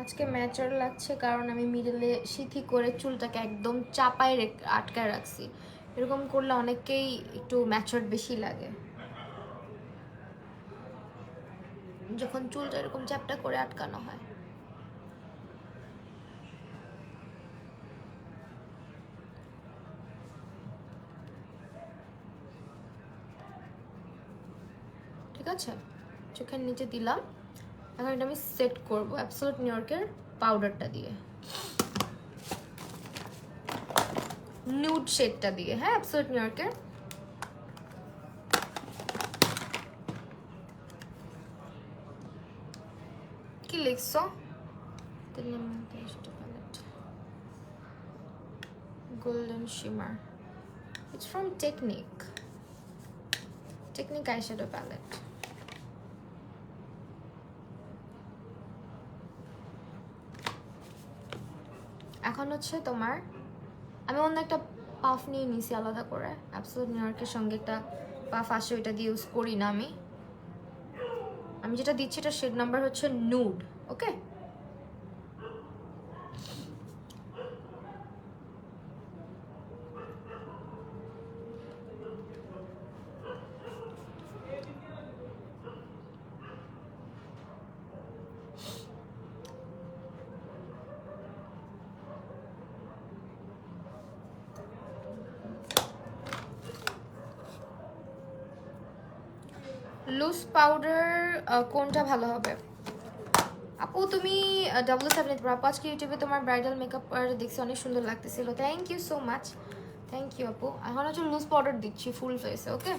আজকে ম্যাচার লাগছে কারণ আমি মিডলে সিথি করে চুলটাকে একদম চাপায় আটকায় রাখছি। এরকম করলে অনেককেই একটু ম্যাচার বেশি লাগে, যখন চুলটা এরকম চ্যাপটা করে আটকানো হয়। ঠিক আছে, চোখের নিচে দিলাম। এখন এটা আমি সেট করবো অ্যাবসোলিউট নিউ ইয়র্কের পাউডারটা দিয়ে, নিউড শেডটা দিয়ে। হ্যাঁ, অ্যাবসোলিউট নিউ ইয়র্কের। কি লিখছো? Golden shimmer, it's from Technic eyeshadow palette. এখন হচ্ছে তোমার, আমি অন্য একটা পাফ নিয়ে নিছি আলাদা করে, অ্যাবসোলিউট নিউ ইয়র্কের সঙ্গে একটা পাফ আসে, ওইটা দিয়ে ইউজ করি না আমি। আমি যেটা দিচ্ছি এটা শেড নাম্বার হচ্ছে নুড। ওকে, লুজ পাউডার কোনটা ভালো হবে? আপু তুমি 007 নিতে পারো। আজকে ইউটিউবে তোমার ব্রাইডাল মেকআপ দেখছি, অনেক সুন্দর লাগতেছিল। Thank you so much, thank you আপু। এখন হচ্ছে লুজ পাউডার দিচ্ছি ফুল ফেসে। ওকে,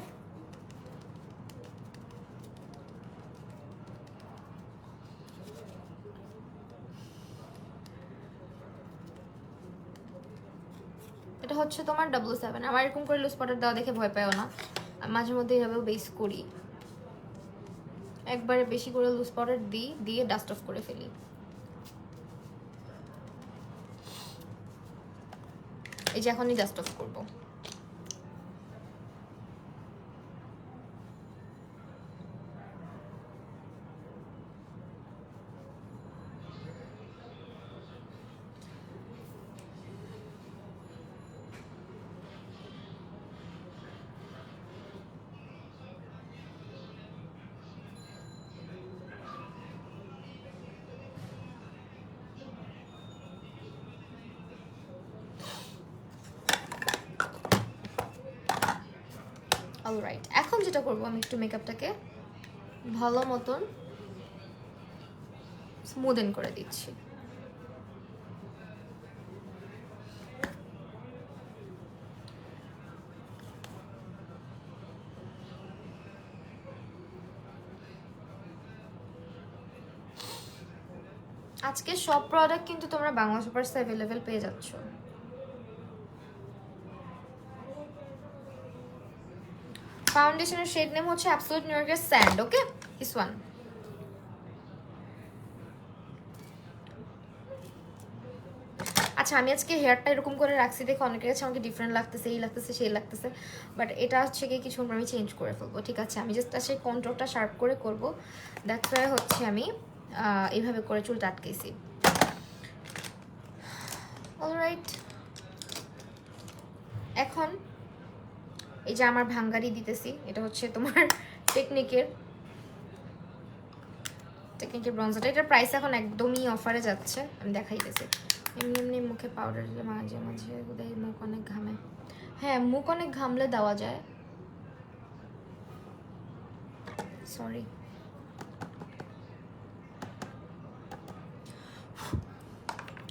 এটা হচ্ছে তোমার 007। আমার এরকম করে লুজ পাউডার দেওয়া দেখে ভয় পাও না, মাঝে মধ্যে এভাবেও বেস করি। একবারে বেশি করে লুজ পাউডার দিই, দিয়ে ডাস্ট অফ করে ফেলি। এই যে এখনই ডাস্ট অফ করবো। অলরাইট, এখন যেটা করবো আমি একটু মেকআপটাকে ভালো মতন স্মুদেন করে দিচ্ছি। আজকে সব প্রোডাক্ট কিন্তু তোমরা বাংলা সুপারসে অ্যাভেলেবেল পেয়ে যাচ্ছ। ফাউন্ডেশনের শেড নেম হচ্ছে অ্যাবসোলিউট নিউ ইয়র্কের স্যান্ড। Okay, this one. আচ্ছা, আমি আজকে হেয়ারটা এরকম করে রাখছি দেখে অনেকের কাছে আমাকে ডিফারেন্ট লাগতেছে, এই লাগতেছে সেই লাগতেছে, বাট এটা হচ্ছে কি কিছু আমি চেঞ্জ করে ফেলবো। ঠিক আছে, আমি জাস্ট সেই কন্ট্রোলটা শার্প করে করবো। দ্যাটস ওয়াই হচ্ছে আমি এইভাবে করে চুলটা আটকেছি। অলরাইট, এখন এই যে আমার ভাঙ্গারি দিতেছি, এটা হচ্ছে তোমার টেকনিকের ব্রঞ্জারটা। এটার প্রাইস এখন একদমই অফারে যাচ্ছে, আমি দেখাইতেছি। এমনি এমনি মুখে পাউডার দিলে মাঝে মাঝে বোধহয় মুখ অনেক ঘামে। হ্যাঁ, মুখ অনেক ঘামলে দেওয়া যায়, সরি।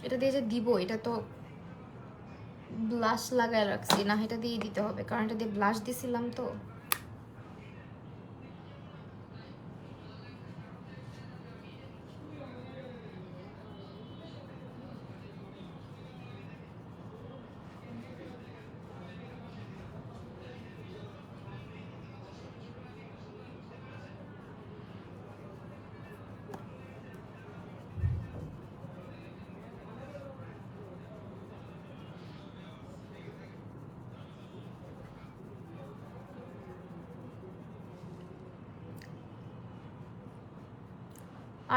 এটা দিয়ে যে দিব, এটা তো ব্লাশ লাগায় রাখছি না, এটা দিয়ে দিতে হবে কারণ এটা দিয়ে ব্লাশ দিছিলাম তো।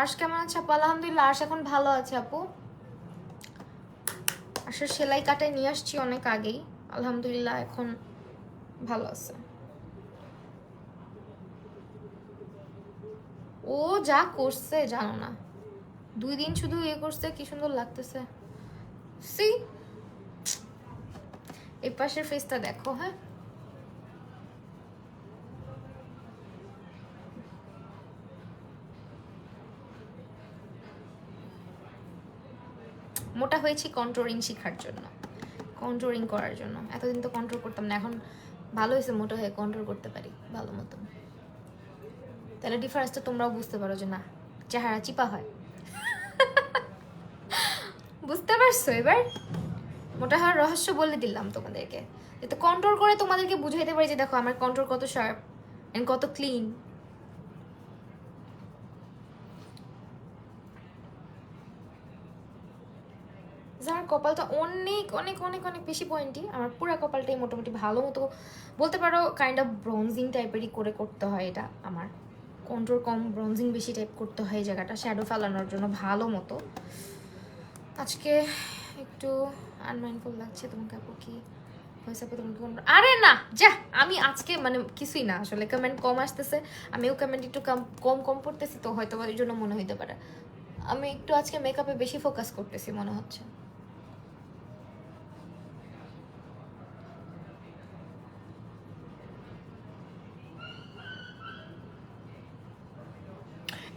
আর্শ কেমন আছে আপু? আলহামদুলিল্লাহ, আর্শ এখন ভালো আছে আপু। আর্শের সেলাই কাটায় নিয়ে আসছি অনেক আগেই, আলহামদুলিল্লাহ এখন ভালো আছে। ও যা করছে জানো না, 2 দিন শুধু করছে, কি সুন্দর লাগতেছে। সি এই পাশের ফেসটা দেখো। হ্যাঁ, মোটা হয়েছি কন্ট্রোলিং শেখার জন্য, কন্ট্রোলিং করার জন্য। এতদিন তো কন্ট্রোল করতাম না, এখন ভালো হয়েছে মোটা হয়ে কন্ট্রোল করতে পারি ভালো মতন। তাহলে ডিফারেন্সটা তোমরাও বুঝতে পারো যে না, চেহারা চিপা হয়। বুঝতে পারছো এবার? মোটা হওয়ার রহস্য বলে দিলাম তোমাদেরকে, যাতে কন্ট্রোল করে তোমাদেরকে বুঝাইতে পারি যে দেখো আমার কন্ট্রোল কত শার্প এন্ড কত ক্লিন। যার কপালটা অনেক অনেক অনেক অনেক বেশি পয়েন্টই, আমার পুরো কপালটাই মোটামুটি ভালো মতো বলতে পারো কাইন্ড অফ ব্রোনজিং টাইপেরই করে করতে হয় এটা আমার, কন্ট্রোল কম ব্রোনজিং বেশি টাইপ করতে হয় জায়গাটা শ্যাডো ফেলানোর জন্য ভালো মতো। আজকে একটু আনমাইন্ডফুল লাগছে তোমাকে আপু, কি হয়েছে আপু তোমাকে? আরে না যা, আমি আজকে মানে কিছুই না আসলে, কমেন্ট কম আসতেছে, আমিও কমেন্ট একটু কম কম কম পড়তেছি, তো হয়তো ওই জন্য মনে হইতে পারে আমি একটু আজকে মেকআপে বেশি ফোকাস করতেছি মনে হচ্ছে।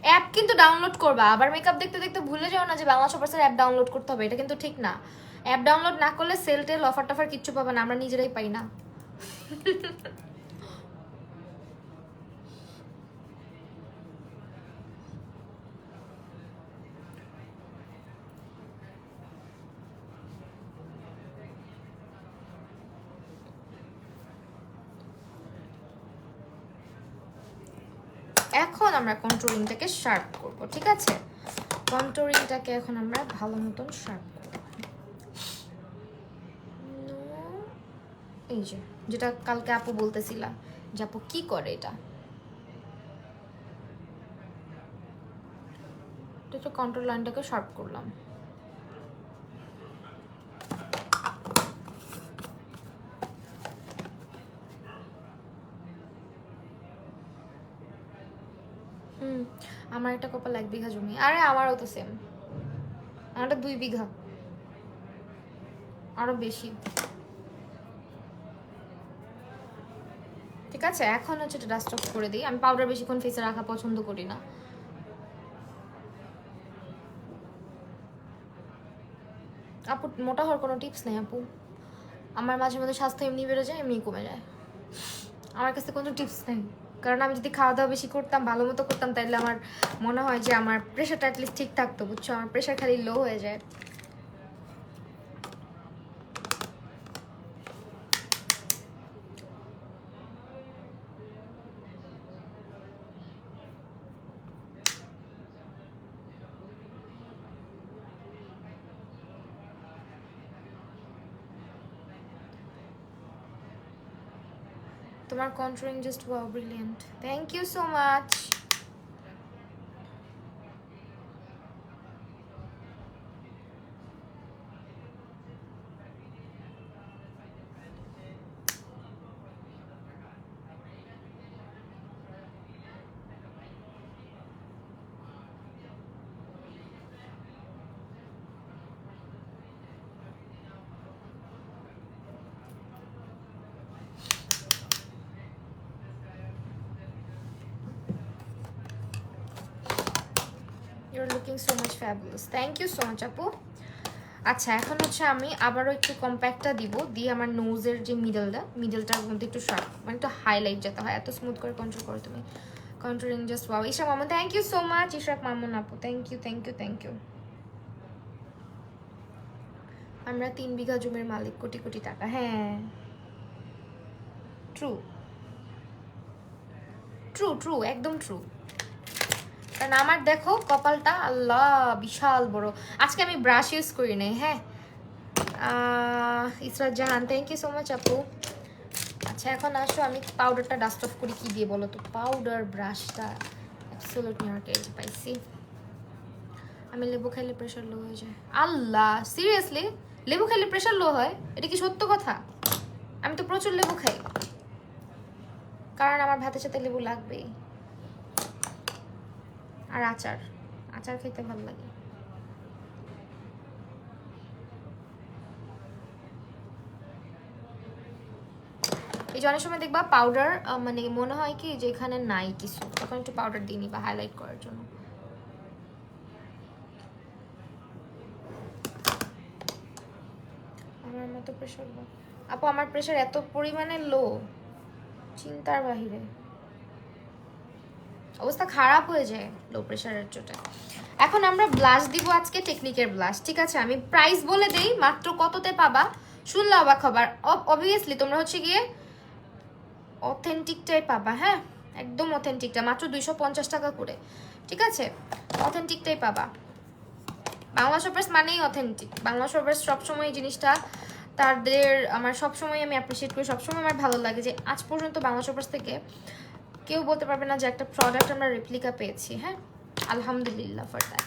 অ্যাপ কিন্তু ডাউনলোড করবা, আবার মেকআপ দেখতে দেখতে ভুলে যাও না যে বাংলা শপার্সের অ্যাপ ডাউনলোড করতে হবে, এটা কিন্তু ঠিক না। অ্যাপ ডাউনলোড না করলে সেল টেল অফার টফার কিচ্ছু পাবে না, আমরা নিজেরাই পাই না। এখন আমরা কন্ট্রোলিংটাকে শার্প করব, ঠিক আছে? কন্ট্রোলিংটাকে এখন আমরা ভালো মতন শার্প করব। এই যে যেটা কালকে আপু বলতেছিলাম যে আপু কি করে এটা, তো কন্ট্রোল লাইনটাকে শার্প করলাম। আমার একটা কপাল 1 বিঘা জমি, আরে আমারও তো সেম, আমারটা 2 বিঘা, আরো বেশি। ঠিক আছে, এখন হচ্ছে এটা ডাস্ট অফ করে দিই। আমি পাউডার বেশিক্ষণ ফেসে রাখা পছন্দ করি না। আপু মোটা হওয়ার কোনো টিপস নেই আপু, আমার মাঝে মাঝে স্বাস্থ্য এমনি বেড়ে যায় এমনি কমে যায়, আমার কাছে কোনো টিপস নেই। কারণ আমি যদি খাওয়া দাওয়া বেশি করতাম, ভালো মতো করতাম, তাইলে আমার মনে হয় যে আমার প্রেশারটা অ্যাটলিস্ট ঠিক থাকতো, বুঝছো? আমার প্রেশার খালি লো হয়ে যায়। তোমার controlling just wow brilliant, thank you so much. Your looking so much fabulous, thank you so much আপু। আচ্ছা এখন হচ্ছে আমি আবারও একটু কম্প্যাক্টটা দিব, দিয়ে আমার নোজের যে মিডলটার মধ্যে একটু শার্প, মানে একটু হাইলাইট যেতে হয়, এত স্মুথ করে কন্ট্রোল করো তুমি। Controlling just wow. Ishrak Mamun, thank you so much. Ishrak Mamun আপু, thank you thank you thank you. আমরা 3 বিঘা জমির মালিক, কোটি কোটি টাকা, হ্যাঁ ট্রু ট্রু ট্রু, একদম ট্রু। কারণ আমার দেখো কপালটা আল্লাহ বিশাল বড়। আজকে আমি ব্রাশ ইউজ করি নাই, হ্যাঁ। ইসরাত জাহান, থ্যাংক ইউ সো মাচ আপু। আচ্ছা এখন আসো আমি পাউডারটা ডাস্ট অফ করি কি দিয়ে বলো তো? পাউডার ব্রাশটা অ্যাবসলিউটলি আমার কাছে পাইছি। আমি লেবু খাইলে প্রেশার লো হয়ে যায়, আল্লাহ সিরিয়াসলি? লেবু খাইলে প্রেশার লো হয়? এটা কি সত্য কথা? আমি তো প্রচুর লেবু খাই, কারণ আমার ভাতের সাথে লেবু লাগবেই, আর আচার, আচার খেতে ভালো লাগে। এই যে অনেক সময় দেখবা পাউডার মানে মনে হয় কি যে এখানে নাই কিছু, তখন একটু পাউডার দিয়ে নিবা হাইলাইট করার জন্য। আমার মতো প্রেশার লো আপু, আমার প্রেশার এত পরিমাণে লো, চিন্তার বাহিরে, অবস্থা খারাপ হয়ে যায় লো প্রেশারের চোটে। এখন আমরা ব্লাশ দিব আজকে, টেকনিকের ব্লাশ, ঠিক আছে? আমি প্রাইস বলে দেই, মাত্র কততে পাবা শুনলে অবাক হবার। অবভিয়াসলি তোমরা হচ্ছে গিয়ে অথেন্টিকটাই পাবা, হ্যাঁ একদম অথেন্টিকটা, মাত্র 250 টাকা করে, ঠিক আছে? অথেন্টিকটাই পাবা। বাংলা শপার্স মানেই অথেন্টিক। বাংলা শপার্স সবসময় এই জিনিসটা তাদের আমার সবসময় আমি অ্যাপ্রিসিয়েট করি, সবসময় আমার ভালো লাগে যে আজ পর্যন্ত বাংলা শপার্স থেকে কেউ বলতে পারবে না যে একটা প্রোডাক্ট আমরা রেপ্লিকা পেয়েছি। হ্যাঁ, আলহামদুলিল্লাহ ফর দ্যাট।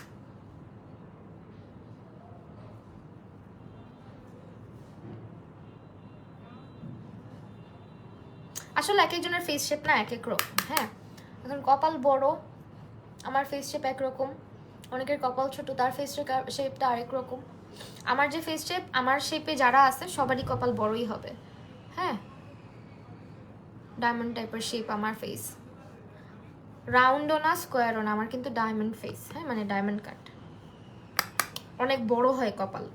আসলে এক একজনের ফেস শেপ না এক এক রকম। হ্যাঁ, এখন কপাল বড়, আমার ফেস শেপ একরকম, অনেকের কপাল ছোট, তার ফেস শেপটা আরেক রকম। আমার যে ফেস শেপ, আমার শেপে যারা আছে সবারই কপাল বড়ই হবে। হ্যাঁ, ডায়মন্ড টাইপের শেপ আমার ফেস, রাউন্ডও না স্কোয়ারও না, আমার কিন্তু ডায়মন্ড ফেস। হ্যাঁ, মানে ডায়মন্ড কাট, অনেক বড় হয় কপাল।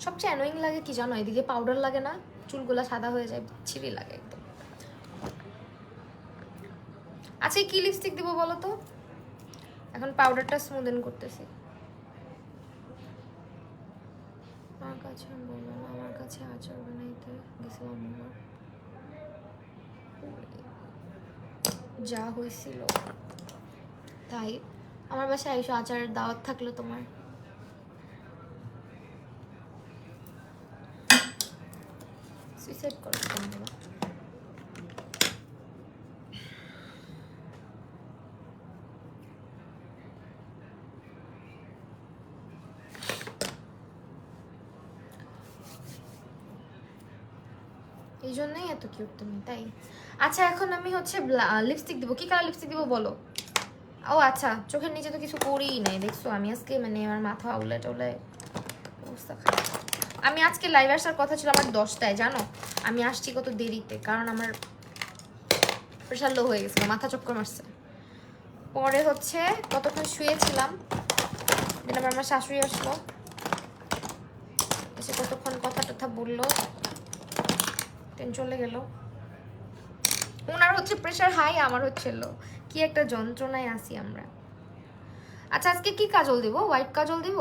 সবচেয়ে অ্যানোয়িং লাগে কি জানো, এদিকে পাউডার লাগে না, চুলগুলা সাদা হয়ে যায়, ছিঁড়ি লাগে একদম। আচ্ছা, কি লিপস্টিক দিব বলো তো? এখন পাউডারটা স্মুদেন করতেছি। আমার কাছে বললো না, আমার কাছে আচার বানাইতে গেছিলাম, যা হয়েছিল তাই। আমার বাসায় আইসো, আচারের দাওয়াত থাকলো তোমার। সুইসাইড করো তোমরা। এই জন্যই এত কিউট তুমি, তাই। আচ্ছা, এখন আমি হচ্ছে লিপস্টিক দিব। কি কালার লিপস্টিক দিব বলো? ও আচ্ছা, চোখের নিচে তো কিছু করিই নাই, দেখছো আমি আজকে মানে আমার মাথা আউলে টাউলে অবস্থা খারাপ। আমি আজকে লাইভ আসার কথা ছিল আমার 10টায়, জানো আমি আসছি কত দেরিতে, কারণ আমার প্রেশার লো হয়ে গেছিল, মাথা চক্কর মারছে। পরে হচ্ছে কতক্ষণ শুয়েছিলাম, দেন আবার আমার শাশুড়ি আসলো, এসে কতক্ষণ কথা টথা বললো, ট্রেন চলে গেল। ওনার হচ্ছে প্রেশার হাই, আমার হচ্ছে লো, কি একটা যন্ত্রণায় আছি আমরা। আচ্ছা, আজকে কি কাজল দিব? হোয়াইট কাজল দিব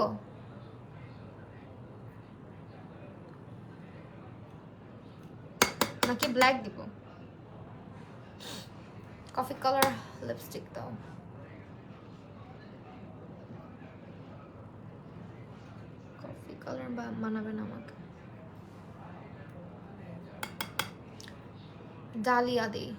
নাকি ব্ল্যাক দিব? কফি কালার লিপস্টিক দাও। কফি কালার মানাবে না আমাকে, ডালিয়া দিই।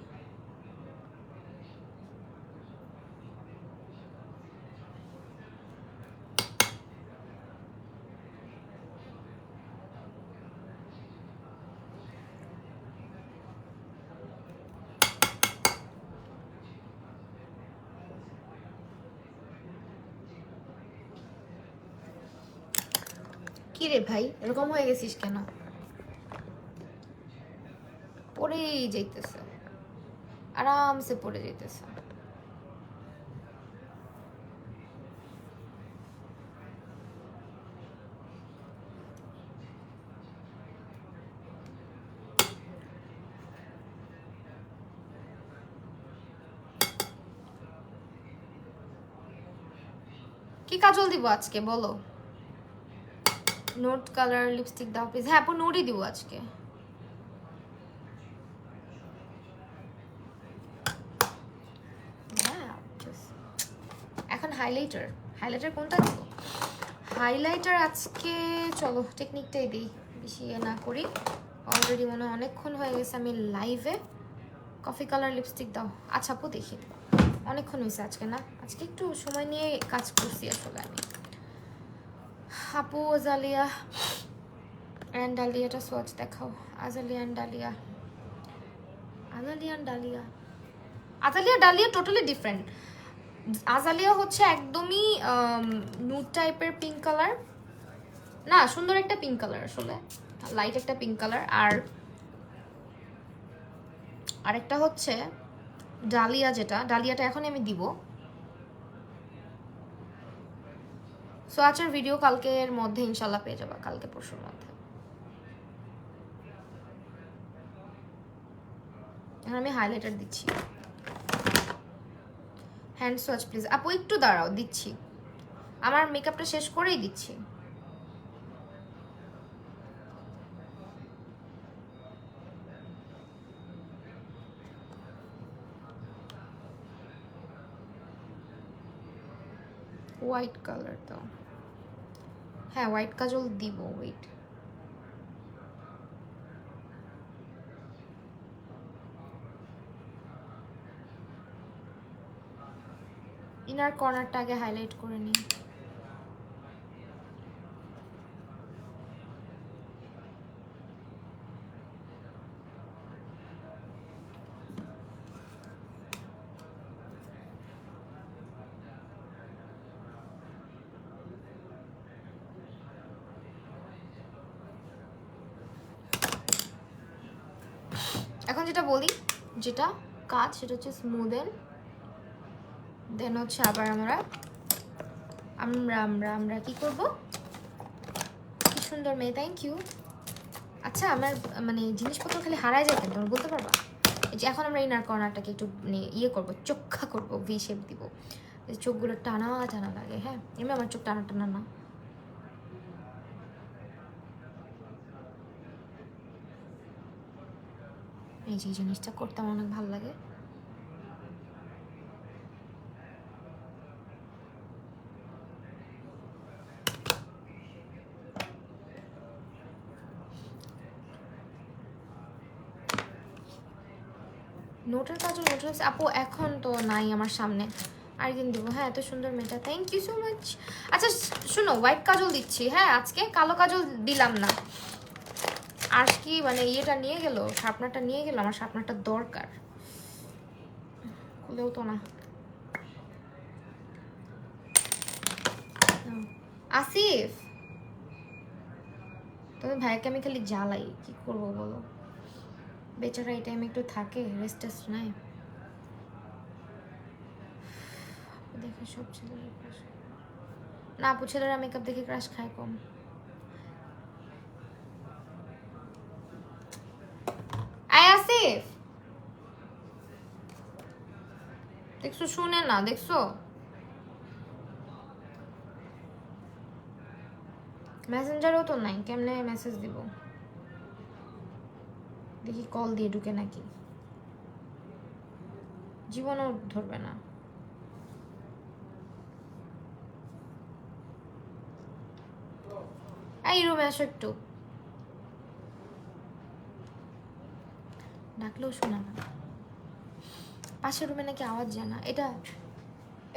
কি রে ভাই, এরকম হয়ে গেছিস কেন? পড়েই যাইতেছে, আরামসে পড়ে যাইতেছে। কি কাজল দিব আজকে বলো? নোট কালার লিপস্টিক দাও প্লিজ। হ্যাঁ আপু, নোটই দিব আজকে। এখন হাইলাইটার, হাইলাইটার কোনটা দিব? হাইলাইটার আজকে চলো টেকনিকটাই দিই, বেশি না করি। অলরেডি মনে হয় অনেকক্ষণ হয়ে গেছে আমি লাইভে। কফি কালার লিপস্টিক দাও। আচ্ছা আপু, দেখি, অনেকক্ষণ হয়েছে আজকে না, আজকে একটু সময় নিয়ে কাজ করছি আসলে আমি। আপু আজালিয়া অ্যান্ড ডালিয়াটা সোয়াচ দেখাও। Azalia and dahlia, Azalia and dahlia, Azalia dahlia totally different. Azalia হচ্ছে একদমই নুড টাইপের পিঙ্ক কালার, না সুন্দর একটা পিঙ্ক কালার, আসলে লাইট একটা পিঙ্ক কালার। আর আরেকটা হচ্ছে ডালিয়া, যেটা ডালিয়াটা এখন আমি দিব। সোয়াচের ভিডিও কালকের মধ্যে ইনশাল্লাহ পেয়ে যাবা, কালকে পরশুর মধ্যে। এখন আমি হাইলাইটার দিচ্ছি। Hand swatch please. আপু একটু দাঁড়াও, দিচ্ছি। আমার মেকআপটা শেষ করেই দিচ্ছি। হোয়াইট কালার তো, হ্যাঁ হোয়াইট কাজল দিব, ওয়েট। ইনার কর্নারটা আগে হাইলাইট করে নিই। এখন যেটা বলি, যেটা কাজ সেটা হচ্ছে স্মুদেন, দেন হচ্ছে আবার আমরা আমরা আমরা আমরা কি করব? কি সুন্দর মেয়ে, থ্যাংক ইউ। আচ্ছা আমার মানে জিনিসপত্র খালি হারায় যায় কেন, তোমরা বলতে পারবা? এই যে এখন আমরা ইনার কর্নারটাকে একটু মানে ইয়ে করবো, চোখা করবো, ভি শেপ দিব, চোখগুলো টানা টানা লাগে। হ্যাঁ এমনি আমার চোখ টানা টানা না। এই যে জিনিসটা করতে আমার অনেক ভালো লাগে। নোটের কাজও নোটের আপু এখন তো নাই আমার সামনে, আরেকদিন দিব। হ্যাঁ এত সুন্দর মেয়েটা, থ্যাংক ইউ সো মাচ। আচ্ছা শুনো, হোয়াইট কাজল দিচ্ছি হ্যাঁ আজকে, কালো কাজল দিলাম না। আর কি মানে ইয়েটা নিয়ে গেল, শার্পনারটা নিয়ে গেল, আমার শার্পনারটা দরকার, খুলেও তো না। আসিফ তুমি ভাইকে আমি খালি জ্বালাই, কি করবো বলো, বেচারা এই টাইমে একটু থাকে, রেস্ট টেস্ট নাই। দেখে সব ছেলেরা ক্রাশ, না আপু ছেলেরা মেকআপ দেখে ক্রাশ খায় কম। আয় আসিফ, দেখছো শুনে না, দেখছো মেসেঞ্জারও তো নাই, কেমনে মেসেজ দিব? দেখি কল দিয়ে ঢুকে নাকি, জীবনও ধরবে না। এই রুমে আসো একটু, ডাকলেও শোনা না। পাশের রুমে নাকি আওয়াজ যায় না। এটা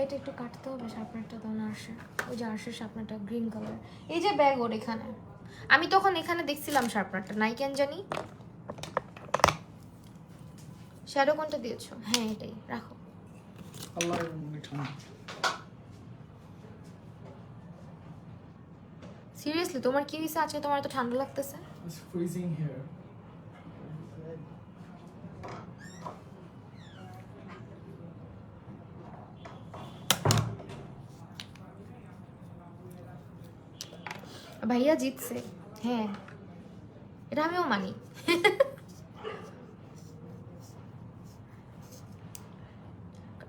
এটা একটু কাটতে হবে শার্পনারটা, তখন আসে ওই যে আসে শার্পনারটা গ্রিন কালার, এই যে ব্যাগ ওর এখানে। আমি তখন এখানে দেখছিলাম শার্পনারটা নাই কেন জানি। শ্যাডো কোনটা দিয়েছো? হ্যাঁ এটাই রাখো। সিরিয়াসলি তোমার কি হয়েছে আজকে, তোমার তো ঠান্ডা লাগতেছে? It's freezing here. ভাইয়া জিতছে, হ্যাঁ এটা আমিও মানি।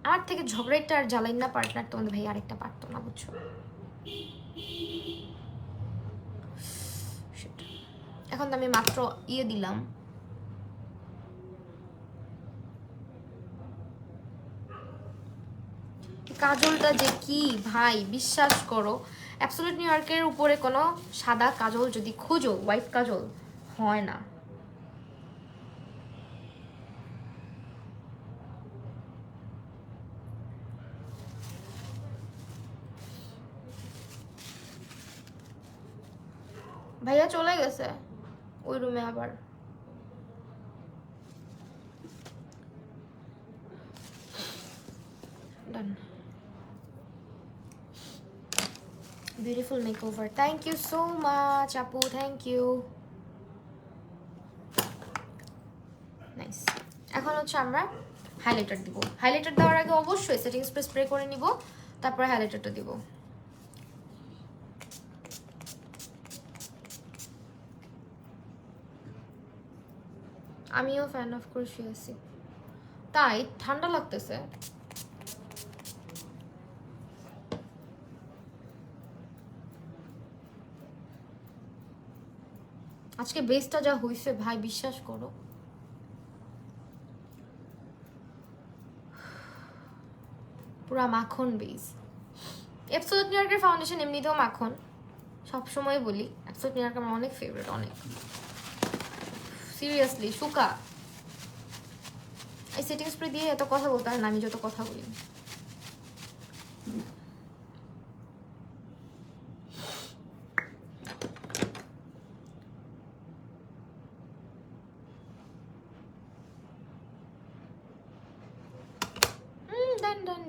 আমার থেকে ঝগড়াটা আর জ্বালাই না পার্টনার, তোমাদের ভাই আরেকটা পারতো না বুঝছো। এখন তো আমি মাত্র ইয়ে দিলাম, কাজলটা যে কি ভাই বিশ্বাস করো, অ্যাবসলিউট নিউ ইয়র্কের উপরে কোনো সাদা কাজল যদি খুঁজো, হোয়াইট কাজল হয় না। ভাইয়া চলে গেছে ওই রুমে আবার। Done, beautiful makeover, thank you so much আপু, থ্যাংক ইউ। নাইস। এখন হচ্ছে আমরা হাইলাইটার দিব। হাইলাইটার দেওয়ার আগে অবশ্যই সেটিং স্প্রে স্প্রে করে নিব, তারপরে হাইলাইটারটা দিব। আমিও ফ্যান অফ কোর্স আছি। তাই ঠান্ডা লাগতেছে। আজকে বেসটা যা হইছে ভাই, বিশ্বাস করো। পুরা মাখন বেস। অ্যাবসোলিউট নিউ ইয়র্কের ফাউন্ডেশন এমনিতেও মাখন, সবসময় বলি অ্যাবসোলিউট নিউ ইয়র্ক আমার অনেক ফেভারিট, অনেক সিরিয়াসলি। সুকা এই সেটিং স্প্রে দিয়ে এত কথা বলতে হয় না, আমি যত কথা বলি।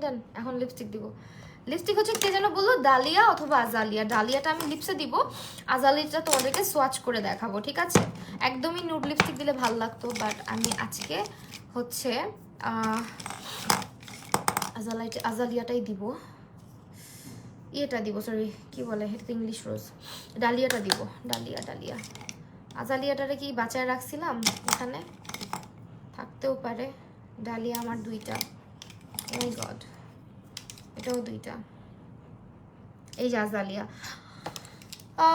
দেন এখন লিপস্টিক দিব। লিপস্টিক হচ্ছে কে যেন বললো, ডালিয়া অথবা আজালিয়া। ডালিয়াটা আমি লিপসে দিব, আজালিয়াটা তোমাদেরকে সোয়াচ করে দেখাবো, ঠিক আছে? একদমই নুড লিপস্টিক দিলে ভালো লাগতো, বাট আমি আজকে হচ্ছে আজালিয়াটাই দিব। ইয়েটা দিব, সরি কি বলে এটা, ইংলিশ রোজ। ডালিয়াটা দিব, ডালিয়া। আজালিয়াটারে কি বাঁচায় রাখছিলাম এখানে, থাকতেও পারে। ডালিয়া আমার দুইটা, ও মাই গড, এটাও দুইটা। এই যে আজালিয়া।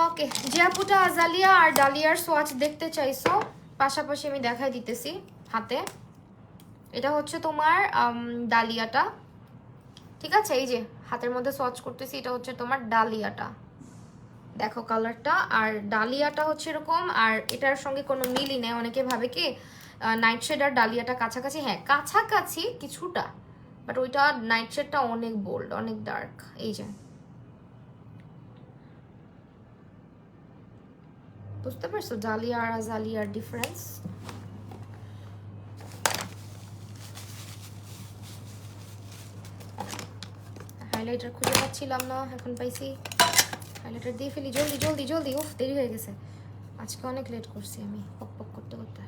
ওকে, যে আপুটা আজালিয়া আর ডালিয়ার সোয়াচ দেখতে চাইছো, পাশাপাশি আমি দেখাই দিতেছি হাতে। এটা হচ্ছে তোমার ডালিয়াটা, ঠিক আছে? এই যে হাতের মধ্যে সোয়াচ করতেছি, এটা হচ্ছে তোমার ডালিয়াটা, দেখো কালারটা। আর ডালিয়াটা হচ্ছে এরকম, আর এটার সঙ্গে কোনো মিলই নেই। অনেকে ভাবে কি নাইট শেড আর ডালিয়াটা কাছাকাছি, হ্যাঁ কাছাকাছি কিছুটা, বাট ওইটা নাইট শেডটা অনেক বোল্ড, অনেক ডার্ক। এই যে বুঝতে পারছো ডালিয়া আর আজালিয়ার ডিফারেন্স? হাইলাইটার খুঁজে পাচ্ছিলাম না, এখন পাইছি। হাইলাইটার দিয়ে ফেলি, জলদি। উফ দেরি হয়ে গেছে, আজকে অনেক লেট করছি আমি পক করতে করতে।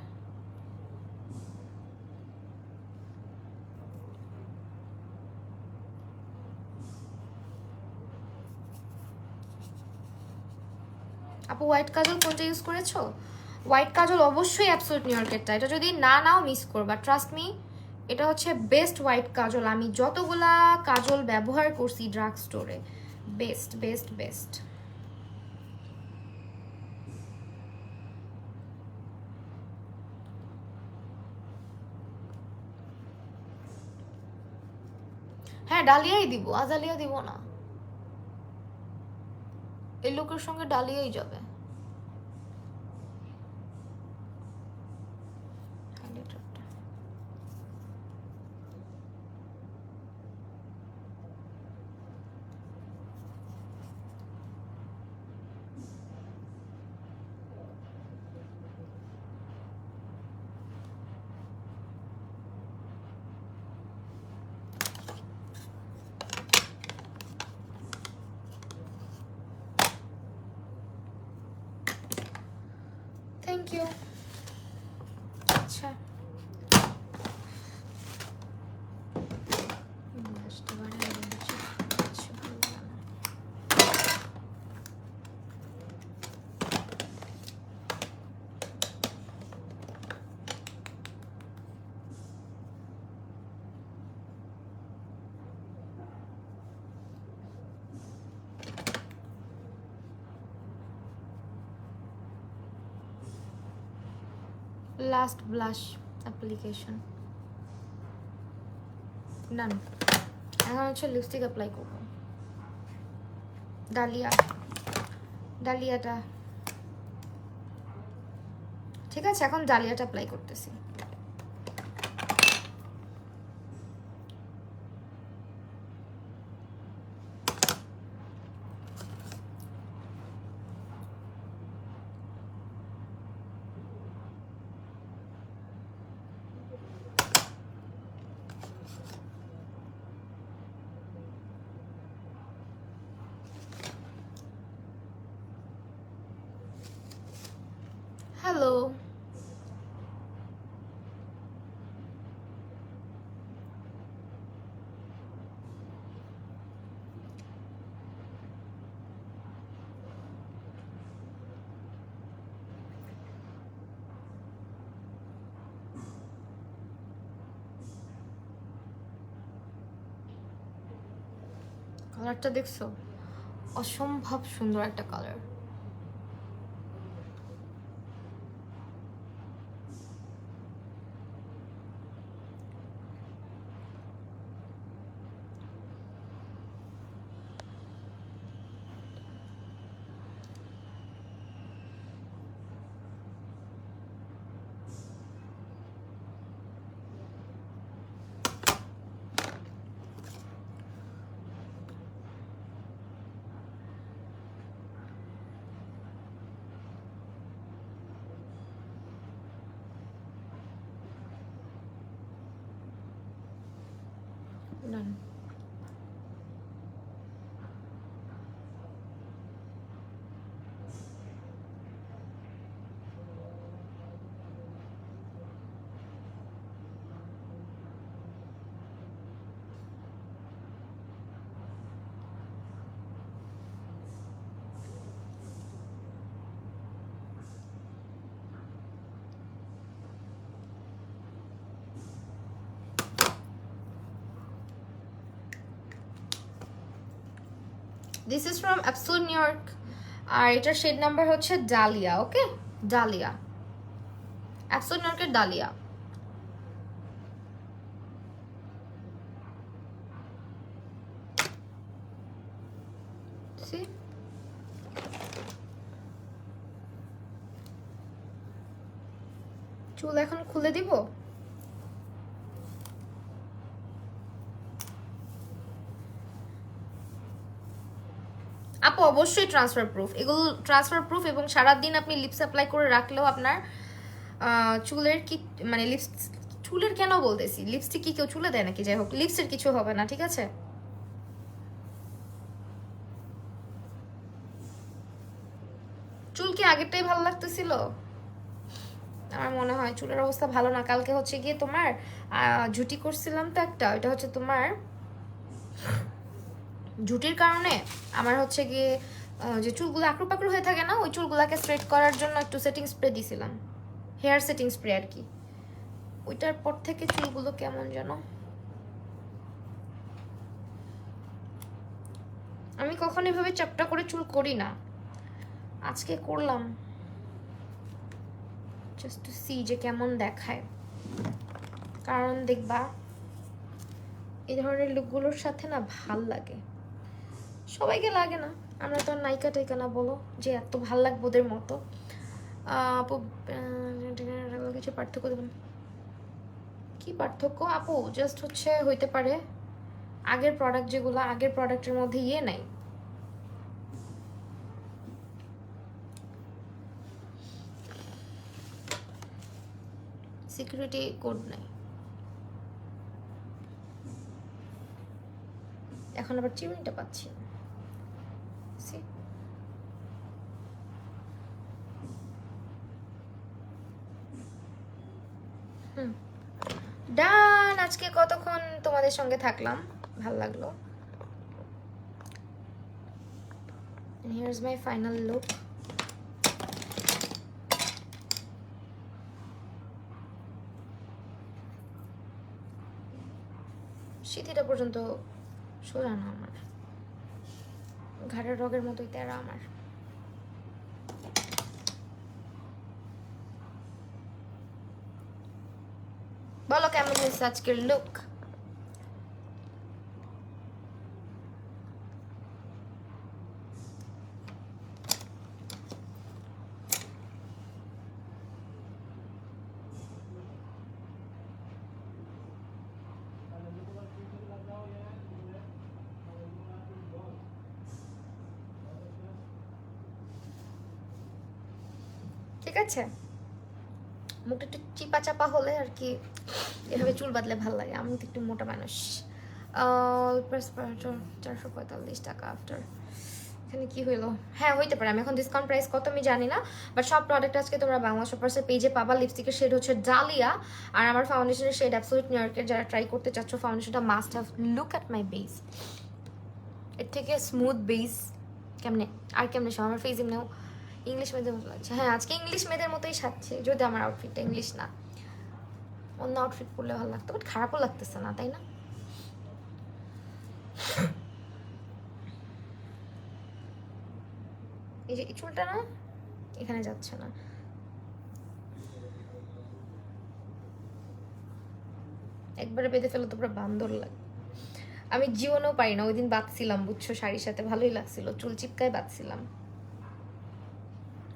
আপু হোয়াইট কাজল কোনটা ইউজ করেছো? হোয়াইট কাজল অবশ্যই অ্যাবসোলিউট নিউ ইয়র্কেরটা, এটা যদি না নাও মিস করবা, ট্রাস্ট মি। এটা হচ্ছে বেস্ট হোয়াইট কাজল, আমি যতগুলা কাজল ব্যবহার করছি ড্রাগ স্টোরে, বেস্ট। হ্যাঁ ডালিয়াই দিব, আজালিয়া দিব না, এই লোকের সঙ্গে ডালিয়াই যাবে। Thank you. আচ্ছা লাস্ট ব্লাশ অ্যাপ্লিকেশন ডান। এখন হচ্ছে লিপস্টিক অ্যাপ্লাই করব, ডালিয়াটা ঠিক আছে। এখন ডালিয়াটা অ্যাপ্লাই করতেছি। হ্যালো কালারটা দেখছো, অসম্ভব সুন্দর একটা colour. Done. This is from Absolute New York আর এটার শেড নাম্বার হচ্ছে Dahlia. Okay, Dahlia, Absolute New Yorker Dahlia. See? চুল এখন খুলে দিব। আপু অবশ্যই ট্রান্সফার প্রুফ, এগুলো ট্রান্সফার প্রুফ, এবং সারাদিন আপনি লিপস অ্যাপ্লাই করে রাখলেও আপনার চুলের কি মানে চুলের কেন বলতেছি, লিপস্টিক কি কেউ চুলে দেয় নাকি, যাই হোক লিপসের কিছু হবে না, ঠিক আছে। চুল কি আগেরটাই ভালো লাগতেছিল? আমার মনে হয় চুলের অবস্থা ভালো না। কালকে হচ্ছে গিয়ে তোমার ঝুটি করছিলাম তো একটা, ওইটা হচ্ছে তোমার ঝুটির কারণে আমার হচ্ছে গিয়ে যে চুলগুলো আঁকড়ু পাকড়ু হয়ে থাকে না, ওই চুলগুলাকে স্ট্রেট করার জন্য একটু সেটিং স্প্রে দিছিলাম, হেয়ার সেটিং স্প্রে আর কি। ওইটার পর থেকে চুলগুলো কেমন যেন। আমি কখনো এভাবে চ্যাপটা করে চুল করি না, আজকে করলাম জাস্ট টু সি যে কেমন দেখায়। কারণ দেখবা এই ধরনের লুকগুলোর সাথে না ভাল লাগে, সবাইকে লাগে না, আমরা তো নায়িকা টাইকা না বলো যে এত ভাল লাগবে ওদের মতো। আপু কিছু পার্থক্য দেবেন? কি পার্থক্য আপু? জাস্ট হচ্ছে হইতে পারে আগের প্রোডাক্ট, যেগুলো আগের প্রোডাক্টের মধ্যে ইয়ে নাই, সিকিউরিটি কোড নাই। এখন আবার চিমনিটা পাচ্ছি। ডান, আজকে কতক্ষণ তোমাদের সঙ্গে থাকলাম, ভাল লাগলো। Here's my final look. সিঁথিটা পর্যন্ত সোজা না আমার, ঘাড়ের রগের মতোই তেরা আমার। বলো কেমন হয়েছে আজকের লুক? ঠিক আছে, মুখটা একটু চিপা চাপা হলে আর কি এভাবে চুল বাঁধলে ভালো লাগে। আমি তো একটু মোটা মানুষ। 445 টাকা আফটার। এখানে কি হইলো? হ্যাঁ হইতে পারে, আমি এখন ডিসকাউন্ট প্রাইস কত আমি জানি না, বাট সব প্রোডাক্ট আজকে তোমরা বাংলা শপার্সের পেজে পাবা। লিপস্টিকের শেড হচ্ছে ডালিয়া, আর আমার ফাউন্ডেশনের শেড অ্যাবসলিউট নিউ ইয়র্কের। যারা ট্রাই করতে চাচ্ছ ফাউন্ডেশনটা must have. Look at my base, এর থেকে স্মুথ বেস কেমনে আর কেমনে সব আমার ফেস এমনিও ইংলিশ মেয়েদের মতো লাগছে। হ্যাঁ আজকে ইংলিশ মেয়েদের মতোই সাজছে, যদি আমার আউটফিটটা ইংলিশ না, অন্য আউটফিট পরলে ভালো লাগতো, বাট খারাপও লাগতেছে না, তাই না? যে এই চুলটা না এখানে যাচ্ছে না, একবারে বেঁধে ফেলো তো পুরো বান্দর লাগে। আমি জীবনেও পারি না, ওই দিন বাঁধছিলাম বুঝছো শাড়ির সাথে, ভালোই লাগছিল, চুল চিপকায় বাঁধছিলাম।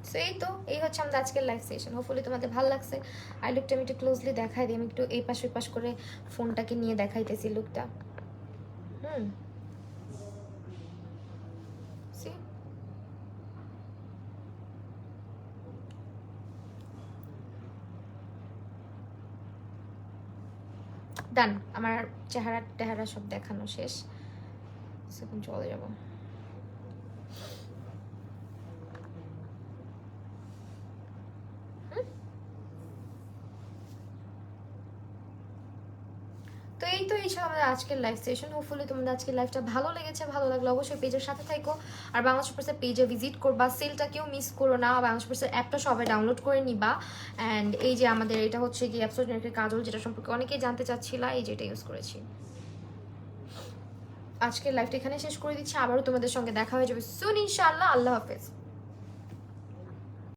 সো এই তো, এই হচ্ছে আমাদের আজকের লাইভ সেশন। হোপফুলি তোমাদের ভালো লাগছে। আর লুকটা আমি একটু ক্লোজলি দেখাই দিই, আমি একটু এই পাশ ওই পাশ করে ফোনটাকে নিয়ে দেখাইতেছি লুকটা। See? ডান, আমার চেহারা টেহারা সব দেখানো শেষ, এখন চলে যাবো। তো এই তো, এই ছিল আমাদের আজকের লাইভ সেশন। হোপফুলি তোমাদের আজকের লাইভটা ভালো লেগেছে, ভালো লাগলে অবশ্যই পেজের সাথে থাকো। আর বাংলা শপার্সের পেজে ভিজিট করবা, সেলটা কেউ মিস করো না। বাংলা শপার্সের অ্যাপটা সবাই ডাউনলোড করে নিবা। অ্যান্ড এই যে আমাদের এটা হচ্ছে কি অ্যাবসোলিউটলি কাজল, যেটা সম্পর্কে অনেকেই জানতে চাচ্ছিলা, এই যেটা ইউজ করেছি। আজকের লাইভটা এখানে শেষ করে দিচ্ছি, আবারও তোমাদের সঙ্গে দেখা হয়ে যাবে সুন ইনশাআল্লাহ। আল্লাহ হাফেজ।